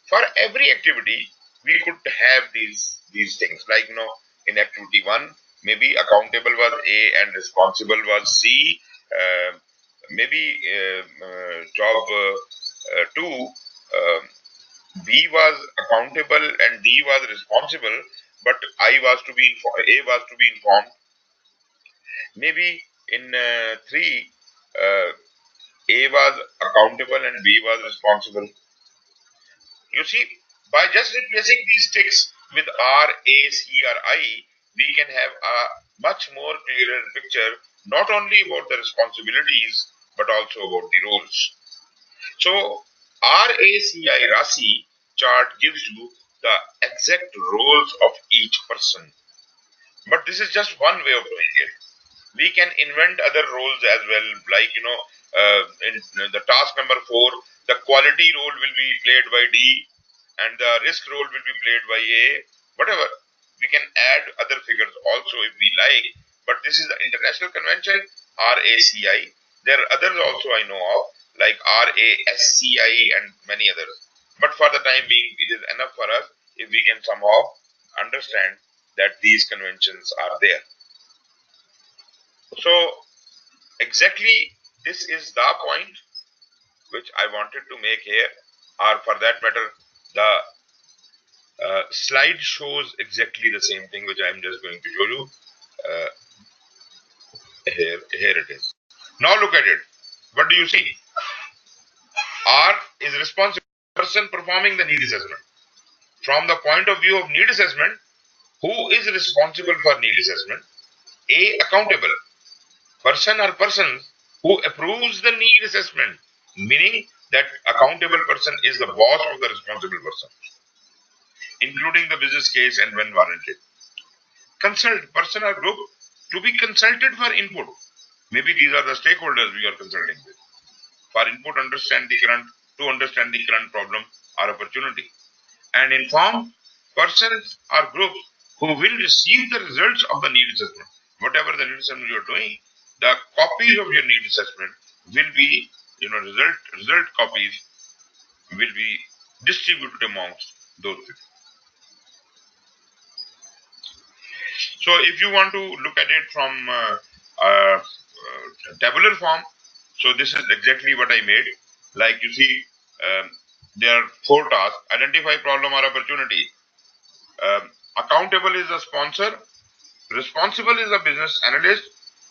for every activity, we could have these things, like in activity one, maybe accountable was A and responsible was C. Maybe job two, B was accountable and D was responsible, but A was to be informed. Maybe in three, A was accountable and B was responsible. You see, by just replacing these ticks with R, A, C, or I, we can have a much more clearer picture, not only about the responsibilities, but also about the roles. So, RACI Rasi chart gives you the exact roles of each person. But this is just one way of doing it. We can invent other roles as well, like in the task number 4, the quality role will be played by D and the risk role will be played by A. Whatever, we can add other figures also if we like, but this is the international convention, RACI. There are others also I know of, like RASCI and many others, but for the time being it is enough for us if we can somehow understand that these conventions are there. So exactly this is the point which I wanted to make here, or for that matter, the slide shows exactly the same thing which I am just going to show you. Here it is. Now look at it. What do you see? R is responsible person performing the need assessment. From the point of view of need assessment, who is responsible for need assessment? A, accountable person or persons who approves the need assessment, meaning that accountable person is the boss of the responsible person, including the business case and when warranted. Consult person or group to be consulted for input. Maybe these are the stakeholders we are consulting with. For input, to understand the current problem or opportunity. And inform persons or groups who will receive the results of the need assessment. Whatever the need assessment you are doing, the copies of your need assessment will be, result copies will be distributed amongst those people. So if you want to look at it from tabular form, so this is exactly what I made. Like you see, there are 4 tasks. Identify problem or opportunity. Accountable is the sponsor. Responsible is the business analyst.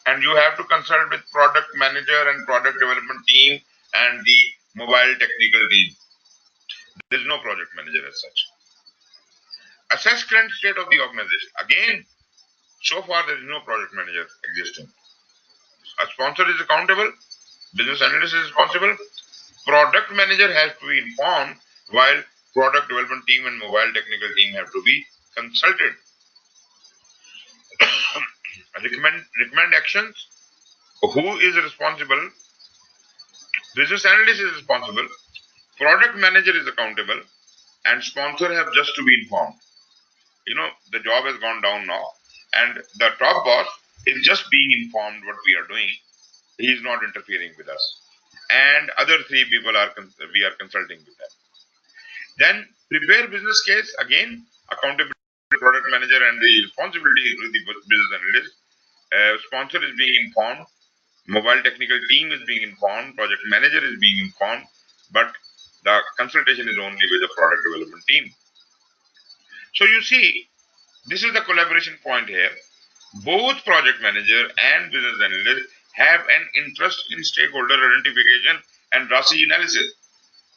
And you have to consult with product manager and product development team and the mobile technical team. There is no project manager as such. Assess current state of the organization. Again, so far there is no project manager existing. A sponsor is accountable. Business analyst is responsible. Product manager has to be informed, while product development team and mobile technical team have to be consulted. recommend actions. Who is responsible? Business analyst is responsible. Product manager is accountable, and sponsor have just to be informed. The job has gone down now, and the top boss is just being informed what we are doing. He is not interfering with us, and other 3 people we are consulting with them. Then prepare business case. Again, accountability, product manager, and the responsibility with the business analyst. Sponsor is being informed. Mobile technical team is being informed. Project manager is being informed. But the consultation is only with the product development team. So you see, this is the collaboration point here. Both project manager and business analyst have an interest in stakeholder identification and RASI analysis.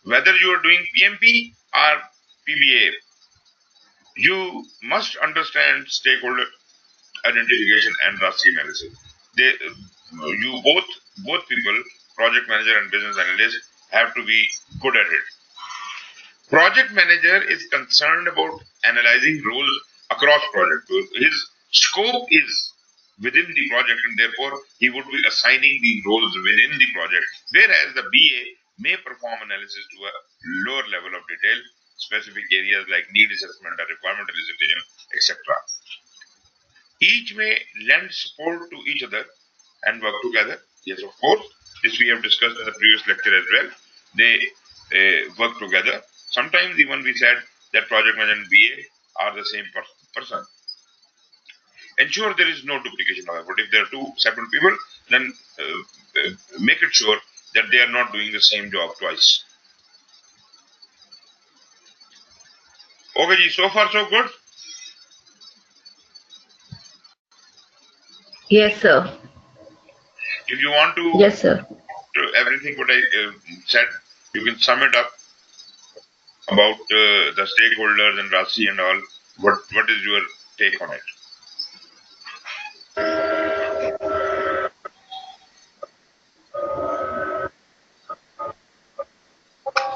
Whether you are doing PMP or PBA, you must understand stakeholder identification and RASI analysis. Both people, project manager and business analyst, have to be good at it. Project manager is concerned about analyzing roles across project. So his scope is within the project, and therefore he would be assigning the roles within the project. Whereas the BA may perform analysis to a lower level of detail, specific areas like need assessment or requirement elicitation, etc. Each may lend support to each other and work together. Yes, of course. This we have discussed in the previous lecture as well. They work together. Sometimes even we said that project manager and BA are the same person. Ensure there is no duplication of effort. If there are two separate people, then make it sure that they are not doing the same job twice. Okay, ji, so far so good. Yes, sir. If you want to, Yes, sir. everything what I said, you can sum it up about the stakeholders and Rasi and all. What is your take on it?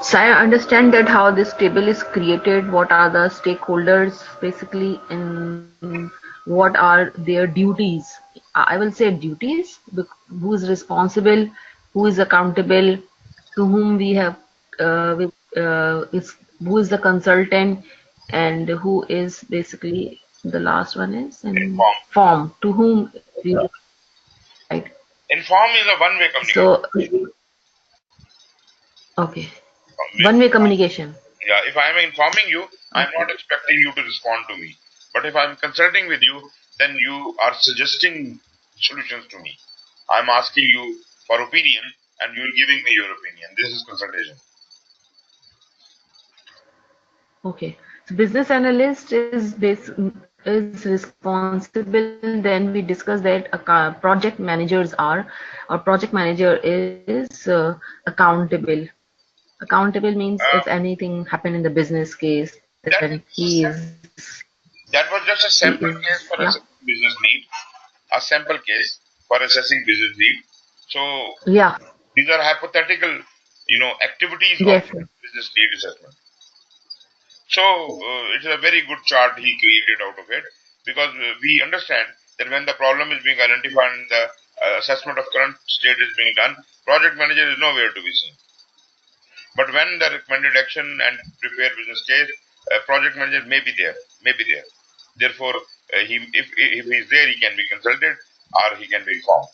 So I understand that how this table is created, what are the stakeholders basically, and what are their duties. I will say duties, who is responsible, who is accountable, to whom we have, who is the consultant, and who is basically the last one is Inform. inform, to whom we right. Inform is a one-way communication. So, okay, one-way communication. Yeah, if I am informing you, I'm not expecting you to respond to me. But if I'm consulting with you, then you are suggesting solutions to me. I'm asking you for opinion and you're giving me your opinion. This is consultation. Okay. So business analyst is responsible. Then we discussed that project managers are, or project manager is accountable. Accountable means if anything happened in the business case, then That that was just a he sample is, case for yeah, assessing business need. A sample case for assessing business need. So yeah, these are hypothetical, activities of yes, sir. business need assessment. So it's a very good chart he created out of it, because we understand that when the problem is being identified and the assessment of current state is being done, project manager is nowhere to be seen. But when the recommended action and prepare business case, project manager may be there, may be there. Therefore, if he is there, he can be consulted or he can be informed.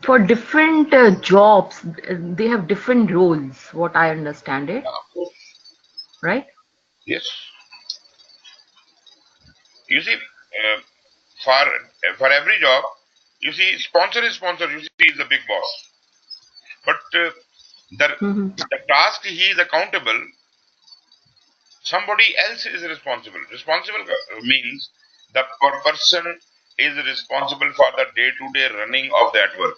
For different jobs, they have different roles, what I understand it, right? Yes. You see, for every job, you see, sponsor is sponsor. You see, is the big boss. But Mm-hmm. the task he is accountable, somebody else is responsible. Responsible means the person is responsible for the day-to-day running of that work.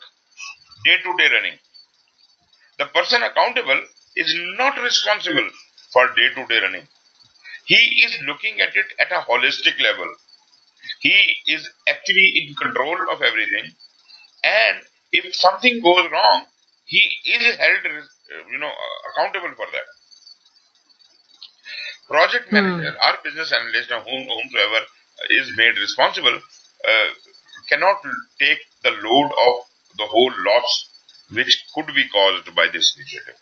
Day-to-day running. The person accountable is not responsible for day-to-day running. He is looking at it at a holistic level. He is actually in control of everything, and if something goes wrong, he is held, accountable for that. Project Hmm. manager or business analyst or whomsoever is made responsible cannot take the load of the whole loss which could be caused by this initiative.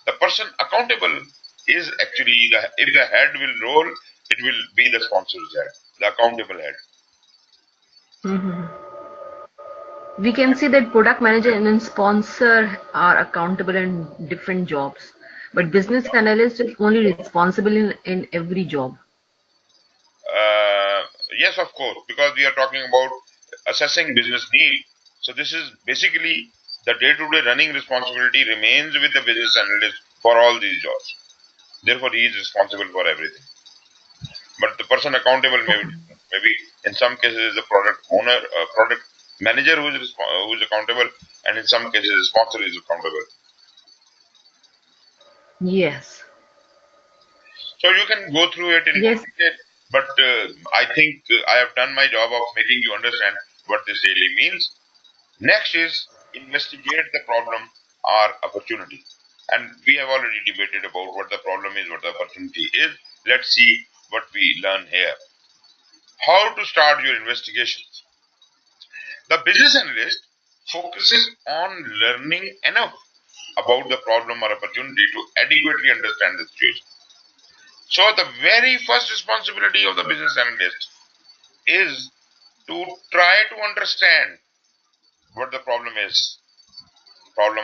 The person accountable is actually if the head will roll, it will be the sponsor's head, the accountable head. Mm-hmm. We can see that product manager and then sponsor are accountable in different jobs, but business analyst is only responsible in every job. Yes, of course, because we are talking about assessing business need. So this is basically the day-to-day running responsibility remains with the business analyst for all these jobs. Therefore, he is responsible for everything. But the person accountable may be different. Maybe in some cases the product owner, product manager who is accountable, and in some cases the sponsor is accountable. Yes. So you can go through it in more Yes. detail, but I think I have done my job of making you understand what this really means. Next is investigate the problem or opportunity. And we have already debated about what the problem is, what the opportunity is. Let's see what we learn here. How to start your investigations. The business analyst focuses on learning enough about the problem or opportunity to adequately understand the situation. So the very first responsibility of the business analyst is to try to understand what the problem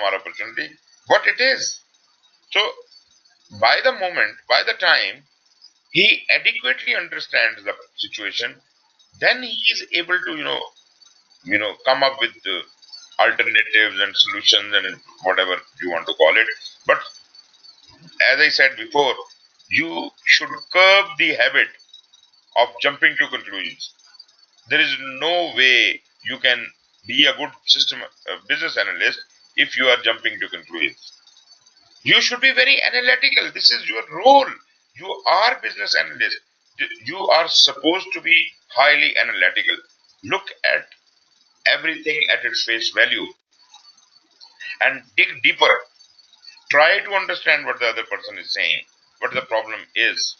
or opportunity, what it is. So by the time he adequately understands the situation, then he is able to, come up with alternatives and solutions and whatever you want to call it. But as I said before, you should curb the habit of jumping to conclusions. There is no way you can be a good business analyst if you are jumping to conclusions. You should be very analytical. This is your role. You are business analyst. You are supposed to be highly analytical. Look at everything at its face value and dig deeper. Try to understand what the other person is saying, what the problem is.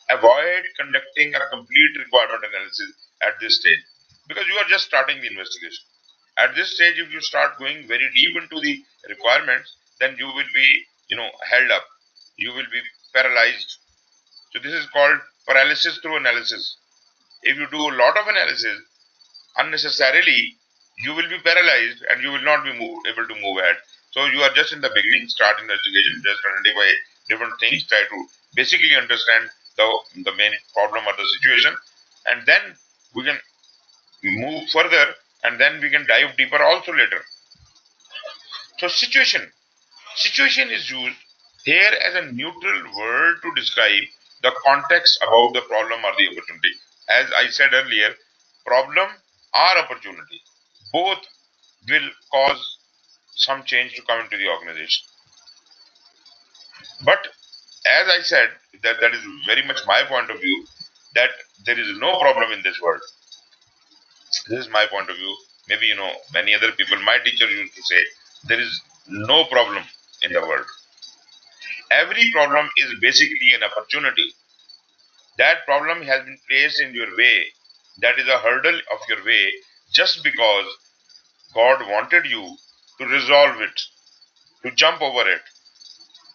Avoid conducting a complete requirement analysis at this stage because you are just starting the investigation. At this stage, if you start going very deep into the requirements, then you will be, held up. You will be paralyzed. So this is called paralysis through analysis. If you do a lot of analysis unnecessarily, you will be paralyzed and you will not be able to move ahead. So you are just in the beginning, start investigation, just identify different things, try to basically understand the main problem or the situation, and then we can move further and then we can dive deeper also later. So situation is used here as a neutral word to describe the context about the problem or the opportunity. As I said earlier, problem or opportunity, both will cause some change to come into the organization. But as I said, that is very much my point of view, that there is no problem in this world. This is my point of view. Maybe, many other people, my teacher used to say, there is no problem in the world. Every problem is basically an opportunity. That problem has been placed in your way. That is a hurdle of your way just because God wanted you to resolve it, to jump over it,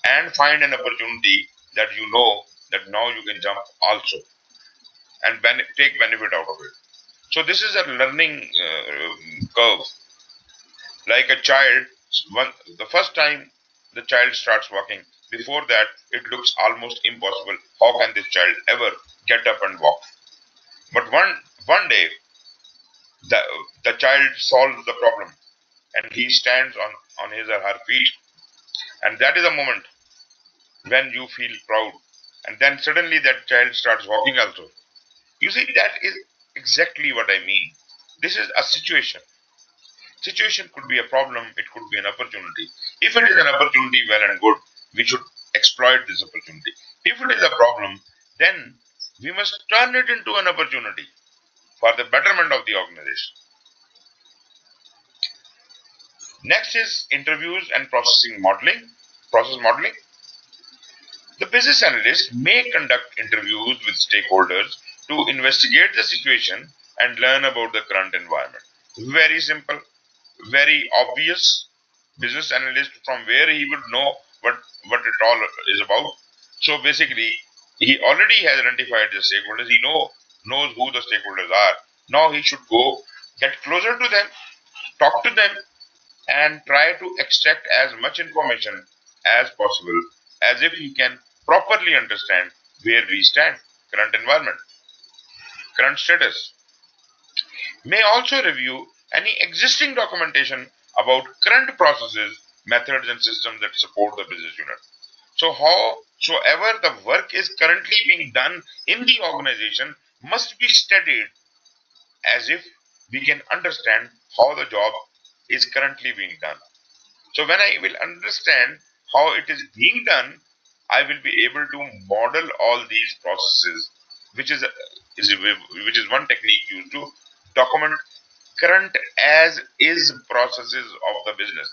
and find an opportunity that you know that now you can jump also and take benefit out of it. So this is a learning curve. Like a child, the first time the child starts walking, before that it looks almost impossible. How can this child ever get up and walk? But one day the the child solves the problem and he stands on his or her feet, and that is a moment when you feel proud. And then suddenly that child starts walking also. You see, that is exactly what I mean. This is a situation. Situation could be a problem, it could be an opportunity. If it is an opportunity, well and good, we should exploit this opportunity. If it is a problem, then we must turn it into an opportunity for the betterment of the organization. Next is interviews and process modeling. The business analyst may conduct interviews with stakeholders to investigate the situation and learn about the current environment. Very simple, very obvious. Business analyst, from where he would know what it all is about. So basically, he already has identified the stakeholders. He knows who the stakeholders are. Now he should go get closer to them, talk to them, and try to extract as much information as possible, as if he can properly understand where we stand, current environment, current status. May also review any existing documentation about current processes, methods, and systems that support the business unit. So, howsoever the work is currently being done in the organization must be studied as if we can understand how the job is currently being done. So, when I will understand how it is being done, I will be able to model all these processes, which is one technique used to document current as is processes of the business.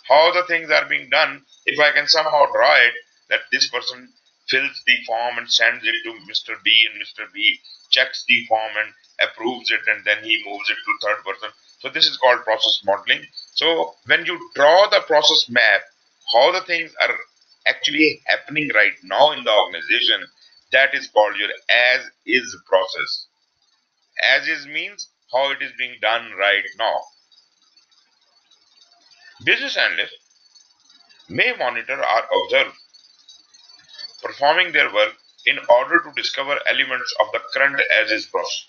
How the things are being done, if I can somehow draw it, that this person fills the form and sends it to Mr. B, and Mr. B checks the form and approves it, and then he moves it to third person. So this is called process modeling. So when you draw the process map, how the things are actually happening right now in the organization, that is called your as is process. As is means how it is being done right now. Business analysts may monitor or observe performing their work in order to discover elements of the current as is process.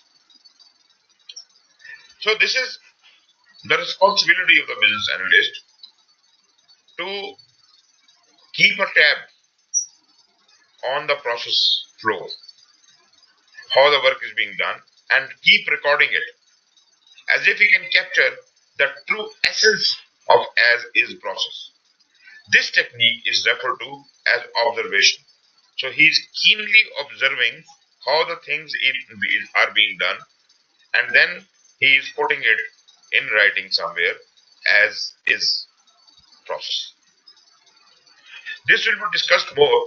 So this is the responsibility of the business analyst to keep a tab on the process flow, how the work is being done, and keep recording it as if he can capture the true essence of as is process. This technique is referred to as observation. So he is keenly observing how the things are being done, and then he is putting it in writing somewhere as is process. This will be discussed more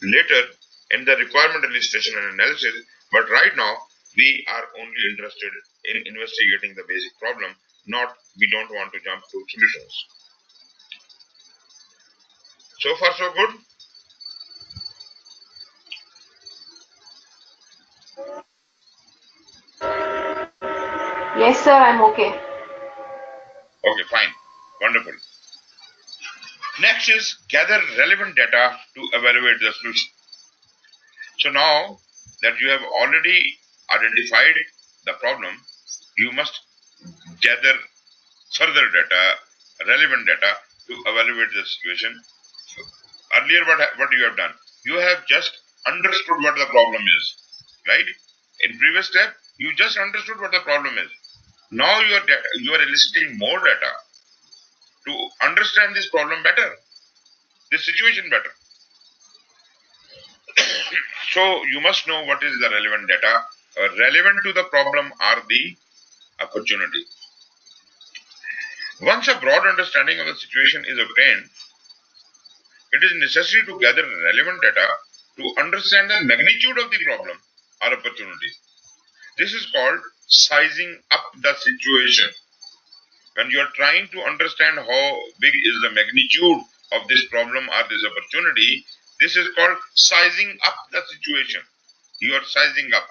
later in the requirement illustration and analysis, but right now we are only interested in investigating the basic problem, we don't want to jump to solutions. So far so good? Yes, sir, I'm okay. Okay, fine. Wonderful. Next is gather relevant data to evaluate the solution. So now that you have already identified the problem, you must gather further data, relevant data to evaluate the situation. Earlier, what you have done? You have just understood what the problem is, right? In previous step, you just understood what the problem is. Now you are eliciting more data to understand this problem better, this situation better. So you must know what is the relevant data. Relevant to the problem are the opportunity. Once a broad understanding of the situation is obtained, it is necessary to gather relevant data to understand the magnitude of the problem or opportunity. This is called sizing up the situation. When you are trying to understand how big is the magnitude of this problem or this opportunity, this is called sizing up the situation. You are sizing up.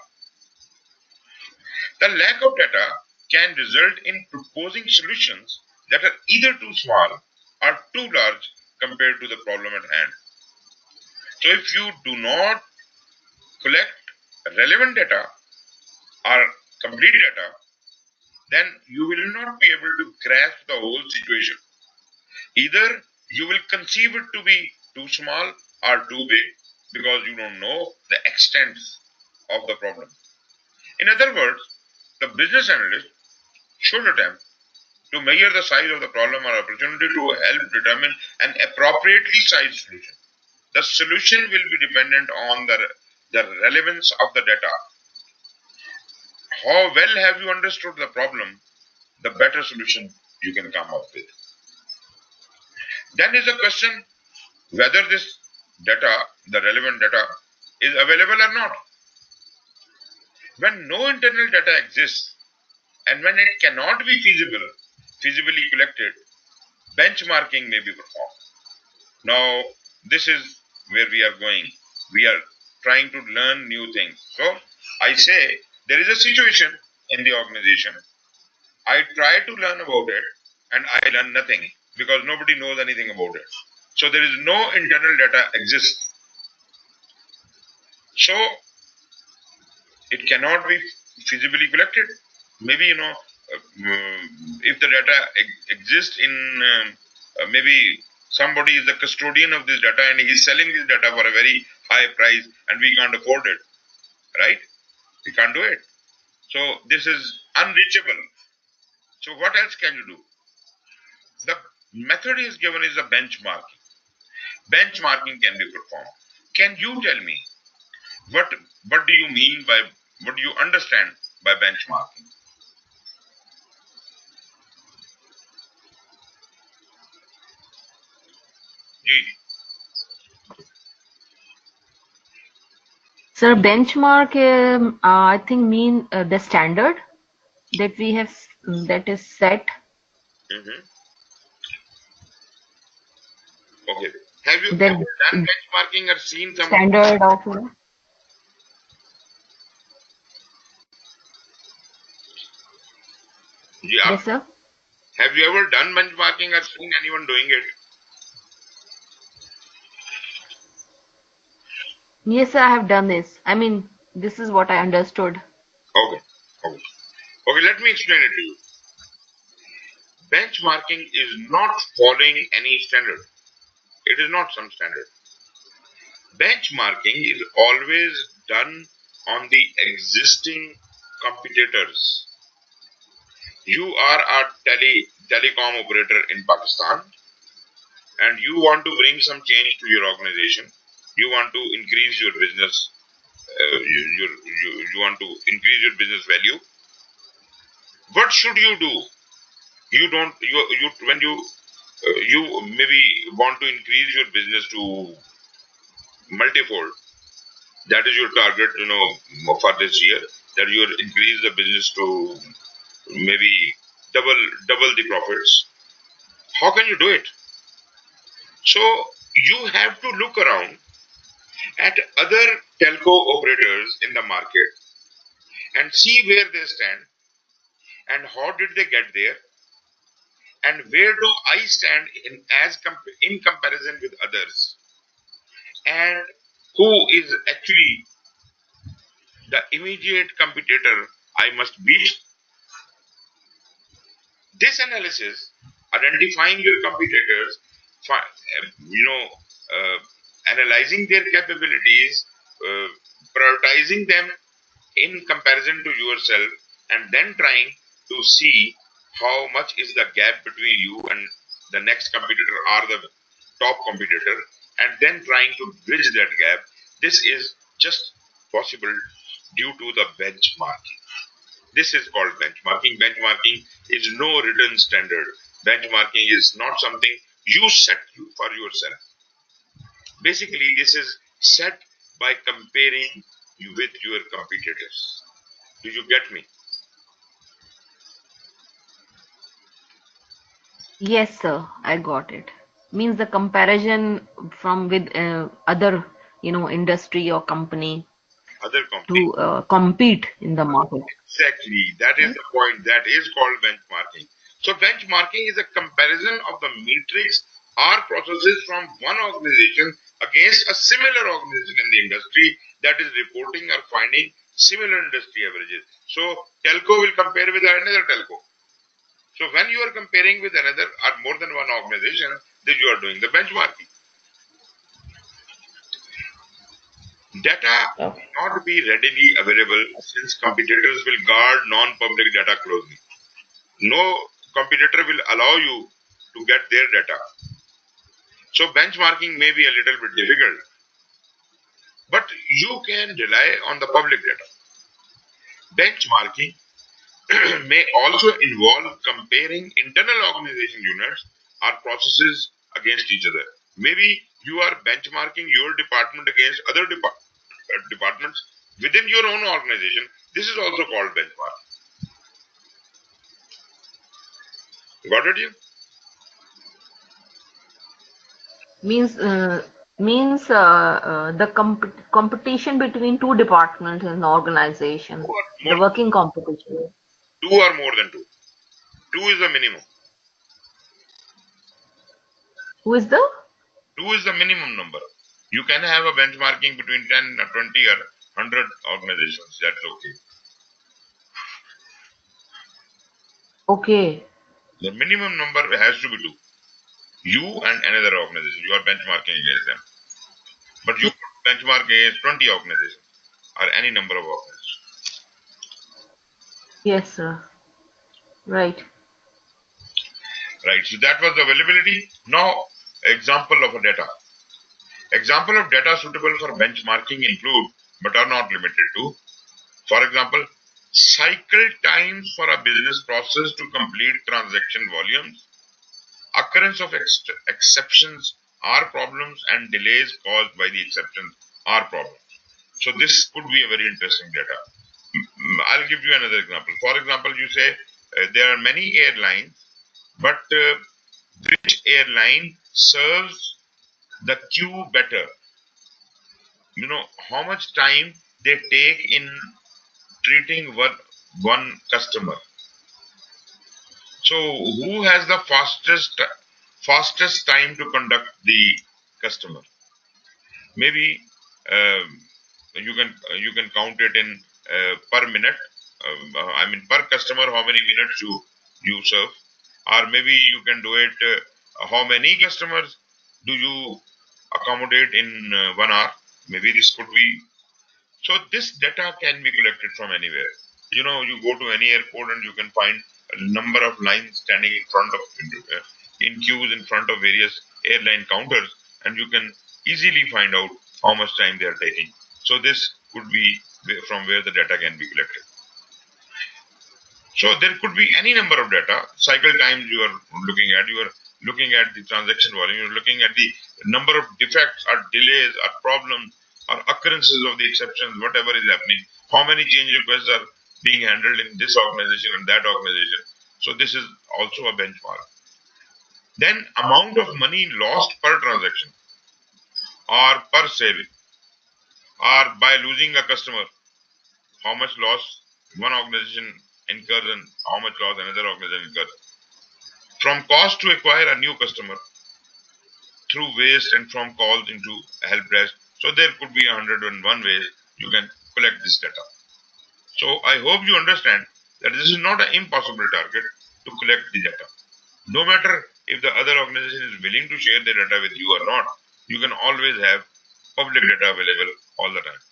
The lack of data can result in proposing solutions that are either too small or too large compared to the problem at hand. So if you do not collect relevant data or complete data, then you will not be able to grasp the whole situation. Either you will conceive it to be too small or too big because you don't know the extent of the problem. In other words, the business analyst should attempt to measure the size of the problem or opportunity to help determine an appropriately sized solution. The solution will be dependent on the relevance of the data. How well have you understood the problem, the better solution you can come up with. Then is the question whether this data, the relevant data, is available or not. When no internal data exists and when it cannot be feasibly collected, benchmarking may be performed. Now, this is where we are going. We are trying to learn new things. So, I say there is a situation in the organization. I try to learn about it and I learn nothing because nobody knows anything about it. So, there is no internal data exists. So, it cannot be feasibly collected. Maybe, if the data exists in maybe somebody is the custodian of this data and he's selling this data for a very high price and we can't afford it, right? We can't do it. So this is unreachable. So what else can you do? The method is given is a benchmarking. Benchmarking can be performed. Can you tell me what do you mean by, what do you understand by benchmarking? Ji. Sir, benchmark, I think mean the standard that we have that is set. Mm-hmm. Okay. Have you That ever done benchmarking or seen some? standard of Yeah. yes, sir. Have you ever done benchmarking or seen anyone doing it? Yes, sir, I have done this. I mean, this is what I understood. Okay. Okay. Okay. Let me explain it to you. Benchmarking is not following any standard. It is not some standard. Benchmarking is always done on the existing competitors. You are a telecom operator in Pakistan and you want to bring some change to your organization. You want to increase your business. You want to increase your business value. What should you do? You don't you when you maybe want to increase your business to multifold. That is your target, for this year. That you increase the business to maybe double the profits. How can you do it? So you have to look around at other telco operators in the market and see where they stand and how did they get there and where do I stand in comparison with others and who is actually the immediate competitor I must beat. This analysis, identifying your competitors, analyzing their capabilities, uh, prioritizing them in comparison to yourself, and then trying to see how much is the gap between you and the next competitor or the top competitor, and then trying to bridge that gap. This is just possible due to the benchmarking. This is called benchmarking. Benchmarking is no written standard. Benchmarking is not something you set for yourself. Basically, this is set by comparing you with your competitors. Do you get me? Yes, sir, I got it. Means the comparison from with other, industry or company Other company. to compete in the market. Exactly. That is Right? the point. That is called benchmarking. So benchmarking is a comparison of the metrics or processes from one organization against a similar organization in the industry that is reporting or finding similar industry averages. So telco will compare with another telco. So when you are comparing with another or more than one organization, then you are doing the benchmarking. Data Okay. will not be readily available since competitors will guard non-public data closely. No competitor will allow you to get their data. So benchmarking may be a little bit difficult, but you can rely on the public data. Benchmarking may also involve comparing internal organization units or processes against each other. Maybe you are benchmarking your department against other departments within your own organization. This is also called benchmark. Got it, you? Means the competition between two departments in an organization, the More, working competition. two or more than two. Two is the minimum. Who is the? Two is the minimum number. You can have a benchmarking between 10 or 20 or 100 organizations. That's okay. Okay. The minimum number has to be two. You and another organization. You are benchmarking against them. But you benchmark against 20 organizations or any number of organizations. Yes, sir. Right. Right. So that was the availability. Now, example of a data. Example of data suitable for benchmarking include, but are not limited to, for example, cycle times for a business process to complete transaction volumes, occurrence of exceptions are problems and delays caused by the exceptions are problems. So this could be a very interesting data. I'll give you another example. For example, you say there are many airlines, but which airline serves the queue better? How much time they take in treating one customer. So who has the fastest time to conduct the customer? Maybe you can count it in per minute. I mean per customer, how many minutes you serve, or maybe you can do it. How many customers do you accommodate in 1 hour? Maybe this could be. So this data can be collected from anywhere. You go to any airport and you can find a number of lines standing in front of in queues in front of various airline counters, and you can easily find out how much time they are taking. So this could be from where the data can be collected. So there could be any number of data. Cycle times you are looking at. You are looking at the transaction volume. You're looking at the number of defects or delays or problems or occurrences of the exceptions, whatever is happening. How many change requests are being handled in this organization and that organization. So this is also a benchmark. Then amount of money lost per transaction or per sale or by losing a customer. How much loss one organization incurs and how much loss another organization incurs. From cost to acquire a new customer through waste and from calls into help desk. So there could be 101 ways you can collect this data. So I hope you understand that this is not an impossible target to collect the data. No matter if the other organization is willing to share their data with you or not, you can always have public data available all the time.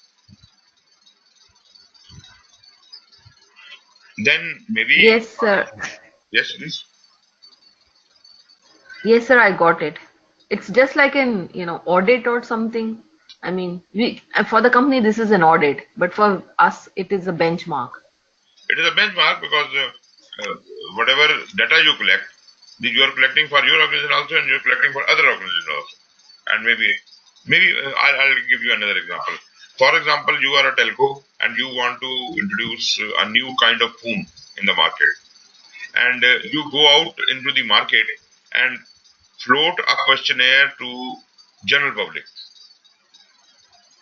Then maybe... Yes, sir. Yes, please. Yes, sir, I got it. It's just like an, audit or something. I mean, for the company, this is an audit, but for us, it is a benchmark. It is a benchmark because whatever data you collect, you are collecting for your organization also, and you are collecting for other organizations also. And maybe I'll give you another example. For example, you are a telco and you want to introduce a new kind of phone in the market, and you go out into the market and float a questionnaire to general public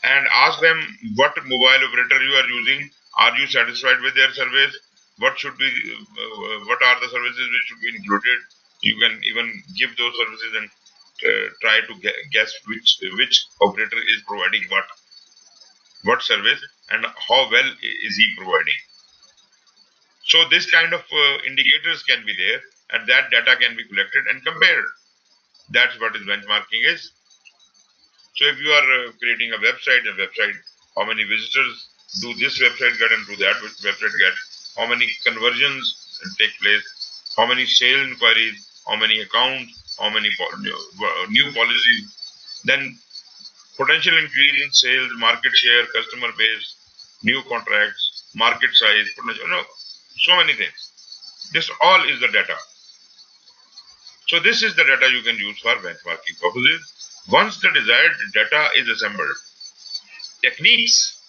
and ask them what mobile operator you are using. Are you satisfied with their service? What should be? What are the services which should be included? You can even give those services and try to guess which operator is providing what service and how well is he providing. So this kind of indicators can be there, and that data can be collected and compared. That's what is benchmarking is. So if you are creating a website, how many visitors do this website get and do that website get? How many conversions take place? How many sale inquiries? How many accounts? How many new policies? Then potential increase in sales, market share, customer base, new contracts, market size, potential, so many things. This all is the data. So this is the data you can use for benchmarking purposes. Once the desired data is assembled, techniques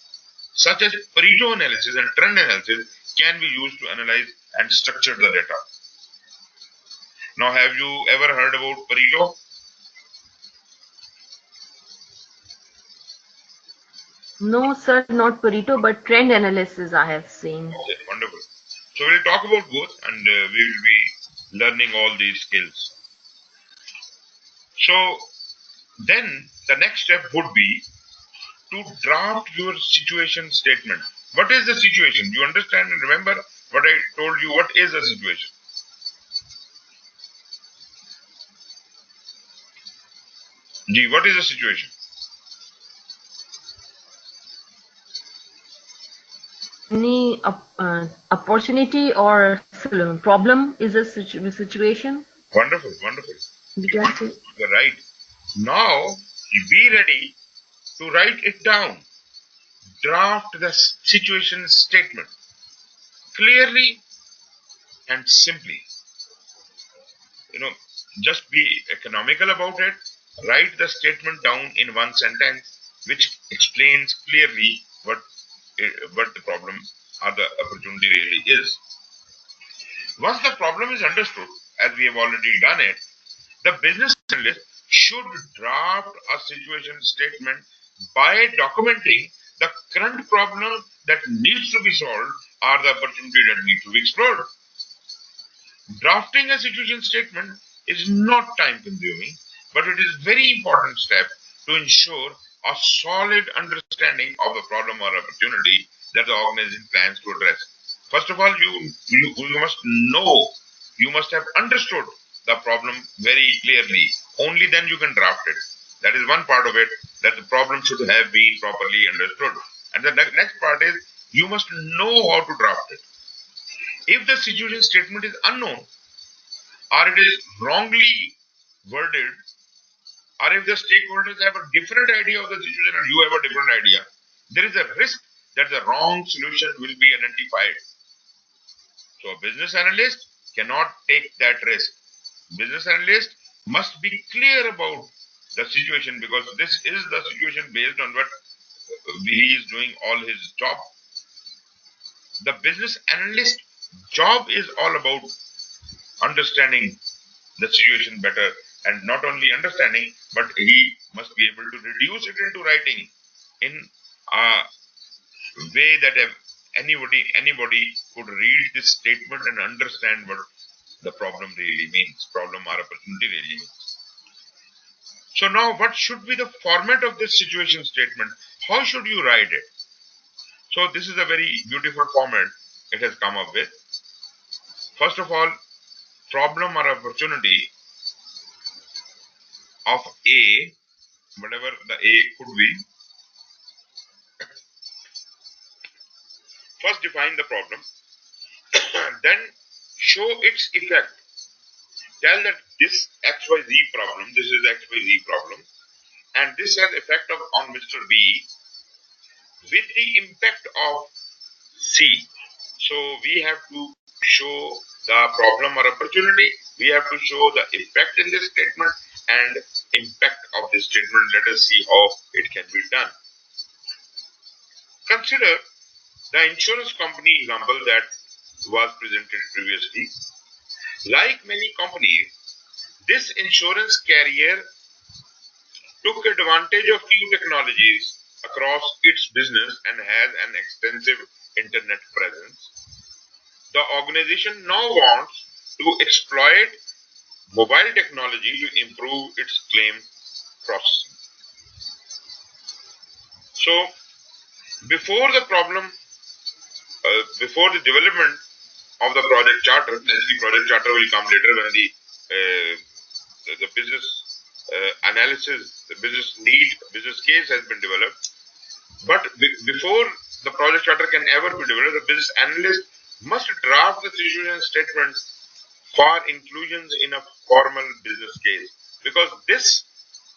such as Pareto analysis and trend analysis can be used to analyze and structure the data. Now, have you ever heard about Pareto? No, sir, not Pareto, but trend analysis I have seen. Okay, wonderful. So we'll talk about both, and we will be learning all these skills. So then the next step would be to draft your situation statement. What is the situation? You understand and remember what I told you? What is the situation? G, what is the situation? Any opportunity or problem is a situation? Wonderful, wonderful. We can say. You're right. Now, be ready to write it down. Draft the situation statement clearly and simply. Just be economical about it. Write the statement down in one sentence which explains clearly what the problem or the opportunity really is. Once the problem is understood, as we have already done it, the business analyst should draft a situation statement by documenting the current problem that needs to be solved or the opportunity that needs to be explored. Drafting a situation statement is not time consuming, but it is a very important step to ensure a solid understanding of the problem or opportunity that the organization plans to address. First of all, you must know, you must have understood the problem very clearly. Only then you can draft it. That is one part of it, that the problem should have been properly understood. And the next part is you must know how to draft it. If the situation statement is unknown, or it is wrongly worded, or if the stakeholders have a different idea of the situation and you have a different idea, there is a risk that the wrong solution will be identified. So a business analyst cannot take that risk. Business analyst must be clear about the situation, because this is the situation based on what he is doing all his job. The business analyst job is all about understanding the situation better, and not only understanding, but he must be able to reduce it into writing in a way that anybody could read this statement and understand what the problem really means, problem or opportunity really means. So now, what should be the format of this situation statement? How should you write it? So this is a very beautiful format it has come up with. First of all, problem or opportunity of A, whatever the A could be. First define the problem, then show its effect. Tell that this XYZ problem, this is XYZ problem, and this has effect on Mr. B with the impact of C. So we have to show the problem or opportunity, we have to show the effect in this statement and impact of this statement. Let us see how it can be done. Consider the insurance company example that was presented previously. Like many companies, this insurance carrier took advantage of new technologies across its business and has an extensive internet presence. The organization now wants to exploit mobile technology to improve its claim processing. So, before the problem, before the development of the project charter, naturally project charter will come later when the business analysis, the business need, business case has been developed. But before the project charter can ever be developed, the business analyst must draft the situation statement for inclusions in a formal business case, because this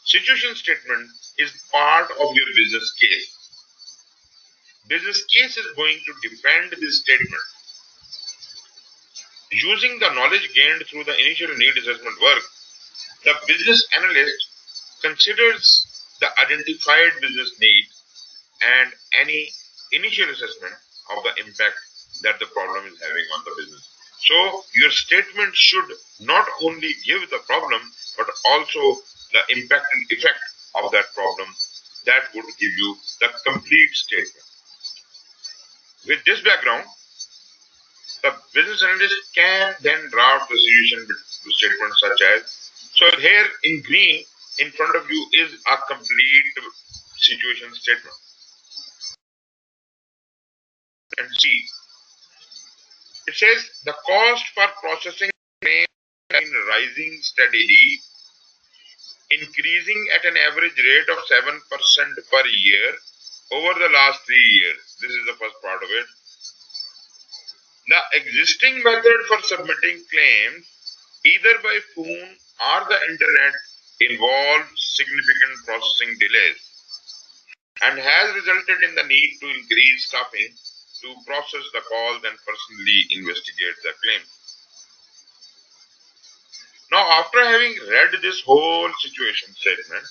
situation statement is part of your business case. Business case is going to defend this statement. Using the knowledge gained through the initial need assessment work, the business analyst considers the identified business need and any initial assessment of the impact that the problem is having on the business. So your statement should not only give the problem, but also the impact and effect of that problem. That would give you the complete statement. With this background, the business analyst can then draft the solution statement such as, so here in green in front of you is a complete situation statement. And see, it says the cost for processing claims is rising steadily, increasing at an average rate of 7% per year over the last 3 years. This is the first part of it. The existing method for submitting claims, either by phone or the internet, involves significant processing delays and has resulted in the need to increase staffing to process the calls and personally investigate the claim. Now, after having read this whole situation statement,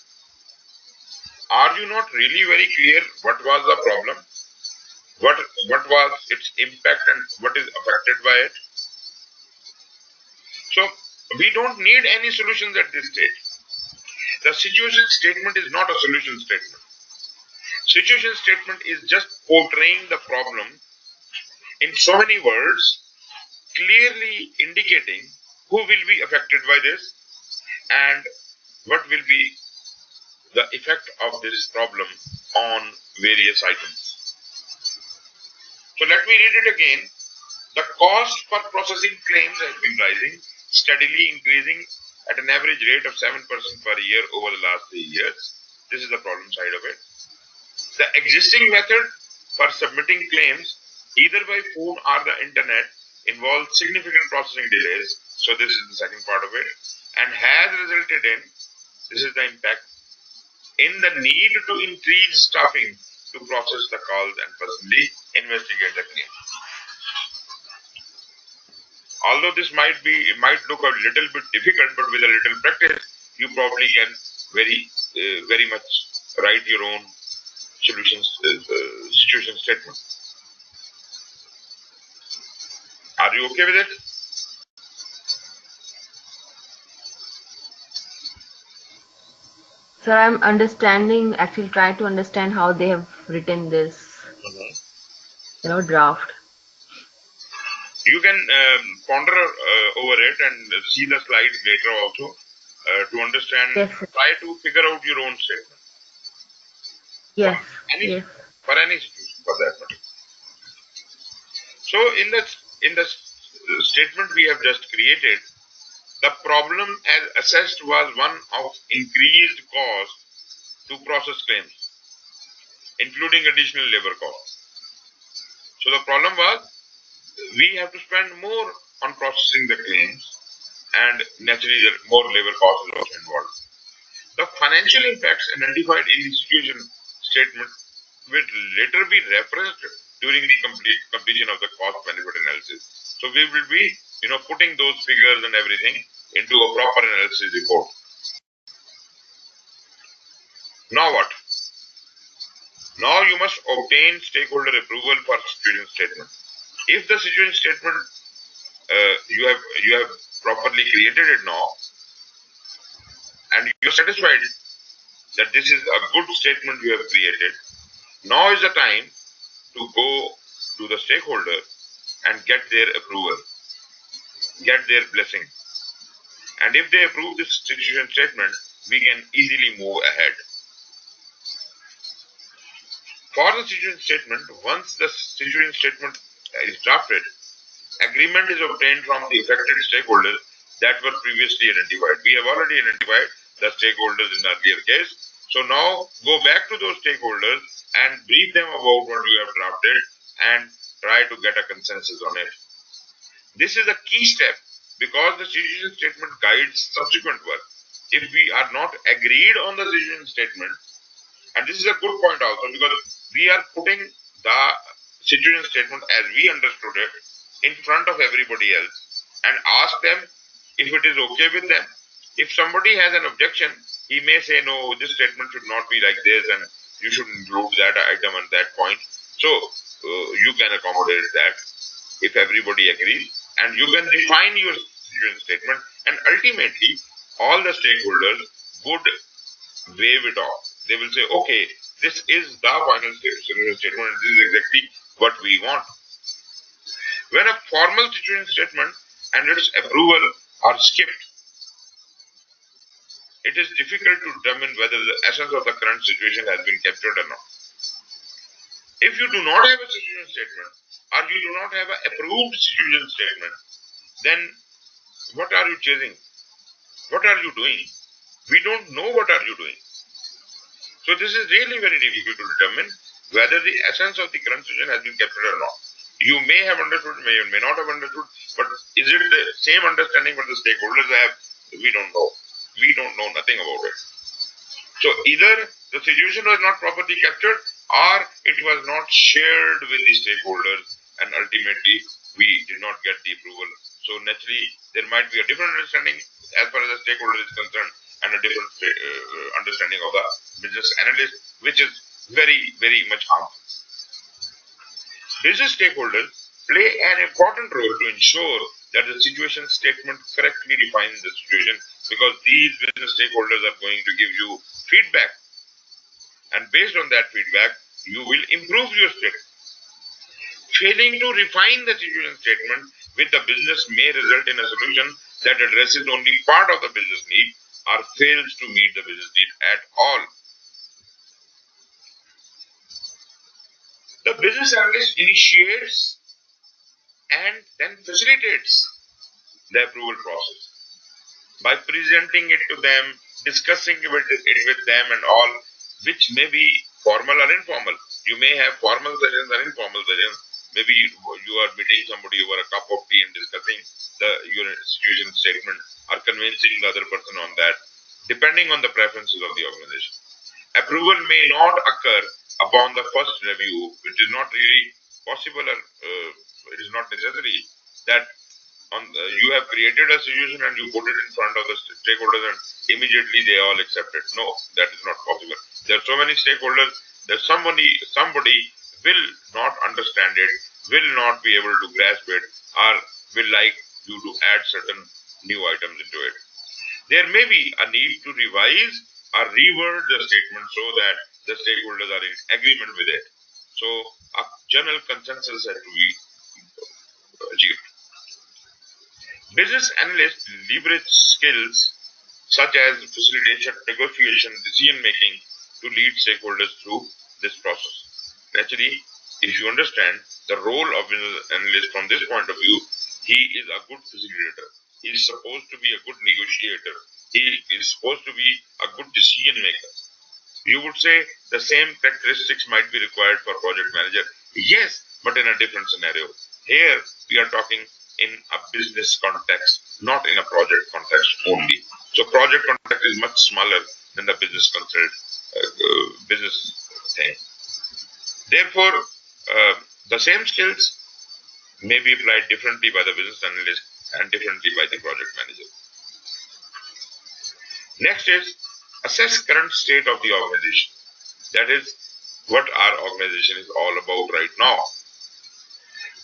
are you not really very clear what was the problem? What was its impact and what is affected by it? So we don't need any solutions at this stage. The situation statement is not a solution statement. Situation statement is just portraying the problem in so many words, clearly indicating who will be affected by this and what will be the effect of this problem on various items. So let me read it again. The cost for processing claims has been rising, steadily increasing at an average rate of 7% per year over the last 3 years. This is the problem side of it. The existing method for submitting claims, either by phone or the internet, involves significant processing delays. So this is the second part of it, and has resulted in, this is the impact, in the need to increase staffing to process the calls and personally investigate the claim. Although this might look a little bit difficult, but with a little practice, you probably can very much write your own situation statement. Are you okay with it? Sir, I'm actually trying to understand how they have written this, draft. You can ponder over it and see the slides later also to understand. Yes, sir. Try to figure out your own statement. Yes, For any situation, for that matter. So in the statement we have just created, the problem as assessed was one of increased cost to process claims, including additional labor costs. So the problem was we have to spend more on processing the claims, and naturally more labor cost is also involved. The financial impacts identified in the situation statement will later be referenced during the completion of the cost benefit analysis. So we will be, putting those figures and everything into a proper analysis report. Now what? Now you must obtain stakeholder approval for situation statement. If the situation statement you have properly created it now, and you're satisfied that this is a good statement you have created, now is the time to go to the stakeholder and get their approval, get their blessing. And if they approve this situation statement, we can easily move ahead. For the situation statement, once the situation statement is drafted, agreement is obtained from the affected stakeholders that were previously identified. We have already identified the stakeholders in the earlier case. So now go back to those stakeholders and brief them about what you have drafted and try to get a consensus on it. This is a key step because the situation statement guides subsequent work. If we are not agreed on the situation statement, and this is a good point also because we are putting the situation statement as we understood it in front of everybody else and ask them if it is okay with them. If somebody has an objection, he may say, no, this statement should not be like this and you should include that item and that point. So you can accommodate that if everybody agrees, and you can define your situation statement, and ultimately all the stakeholders would waive it off. They will say, okay, this is the final situation statement and this is exactly what we want. When a formal situation statement and its approval are skipped, it is difficult to determine whether the essence of the current situation has been captured or not. If you do not have a situation statement or you do not have an approved situation statement, then what are you chasing? What are you doing? We don't know what are you doing. So this is really very difficult to determine whether the essence of the current situation has been captured or not. You may have understood, may not have understood, but is it the same understanding what the stakeholders have? We don't know. We don't know nothing about it. So either the situation was not properly captured or it was not shared with the stakeholders and ultimately we did not get the approval. So naturally, there might be a different understanding as far as the stakeholder is concerned and a different understanding of the business analyst, which is very, very much harmful. Business stakeholders play an important role to ensure that the situation statement correctly defines the situation, because these business stakeholders are going to give you feedback, and based on that feedback, you will improve your statement. Failing to refine the situation statement with the business may result in a solution that addresses only part of the business need or fails to meet the business need at all. The business analyst initiates and then facilitates the approval process by presenting it to them, discussing it with them and all, which may be formal or informal. You may have formal sessions or informal sessions. Maybe you are meeting somebody over a cup of tea and discussing your situation statement or convincing the other person on that, depending on the preferences of the organization. Approval may not occur upon the first review, which is not really possible, or it is not necessary that you have created a solution and you put it in front of the stakeholders and immediately they all accept it. No, that is not possible. There are so many stakeholders that somebody will not understand it, will not be able to grasp it, or will like you to add certain new items into it. There may be a need to revise or reword the statement so that the stakeholders are in agreement with it. So a general consensus has to be achieved. Business analysts leverage skills such as facilitation, negotiation, decision making to lead stakeholders through this process. Naturally, if you understand the role of business analyst from this point of view, he is a good facilitator. He is supposed to be a good negotiator. He is supposed to be a good decision maker. You would say the same characteristics might be required for project manager. Yes, but in a different scenario. Here we are talking in a business context, not in a project context only. So project context is much smaller than the business business thing. Therefore, the same skills may be applied differently by the business analyst and differently by the project manager. Next is assess current state of the organization. That is what our organization is all about right now.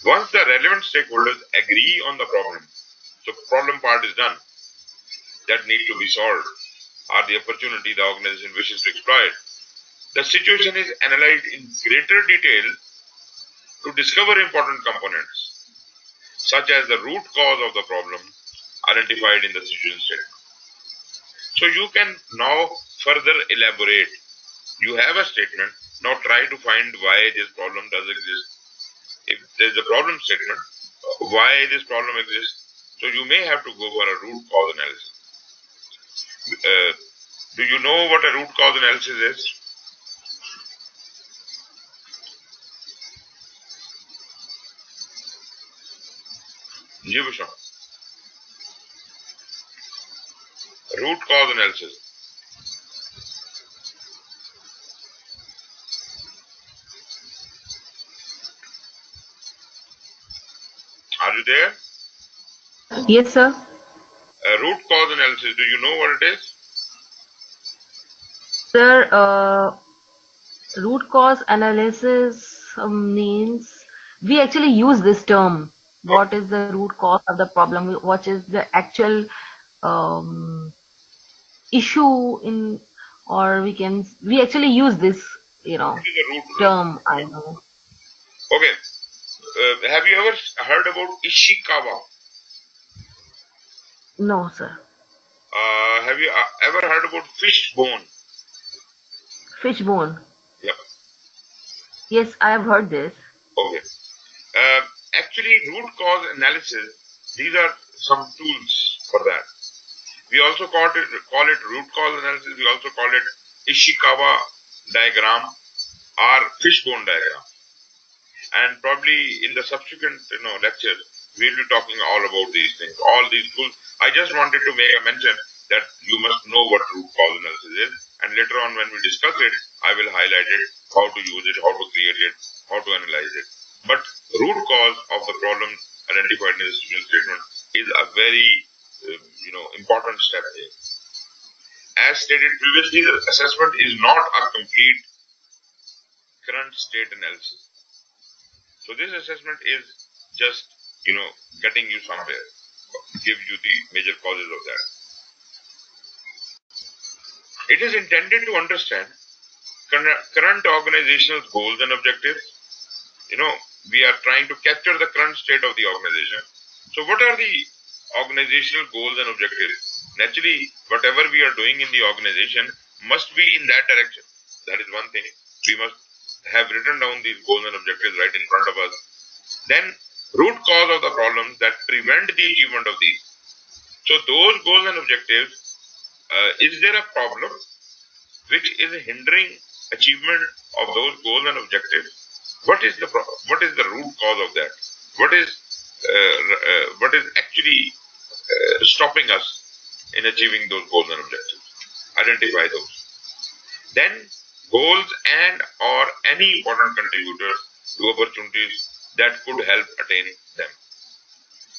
Once the relevant stakeholders agree on the problem, so problem part is done, that need to be solved, or the opportunity the organization wishes to exploit, the situation is analyzed in greater detail to discover important components, such as the root cause of the problem identified in the situation statement. So you can now further elaborate. You have a statement, now try to find why this problem does exist. If there is a problem statement, why this problem exists. So you may have to go for a root cause analysis. Do you know what a root cause analysis is? Root cause analysis. Are you there? Yes, sir. Root cause analysis, do you know what it is? Sir, root cause analysis means we actually use this term. What is the root cause of the problem? What is the actual issue in, or we actually use this, term. I know. Okay. Have you ever heard about Ishikawa? No, sir. Have you ever heard about fishbone? Fishbone. Yeah. Yes, I have heard this. Okay. Actually, root cause analysis, these are some tools for that. We also call it root cause analysis. We also call it Ishikawa diagram or fishbone diagram. And probably in the subsequent lectures, we'll be talking all about these things, all these tools. I just wanted to make a mention that you must know what root cause analysis is. And later on when we discuss it, I will highlight it, how to use it, how to create it, how to analyze it. But root cause of the problem identified in the decision statement is a very important step here. As stated previously, the assessment is not a complete current state analysis. So this assessment is just getting you somewhere, gives you the major causes of that. It is intended to understand current organizational goals and objectives. We are trying to capture the current state of the organization. So what are the organizational goals and objectives? Naturally, whatever we are doing in the organization must be in that direction. That is one thing. We must have written down these goals and objectives right in front of us. Then, root cause of the problems that prevent the achievement of these. So those goals and objectives, is there a problem which is hindering achievement of those goals and objectives? What is the root cause of that? What is actually stopping us in achieving those goals and objectives? Identify those. Then goals and or any important contributors to opportunities that could help attain them.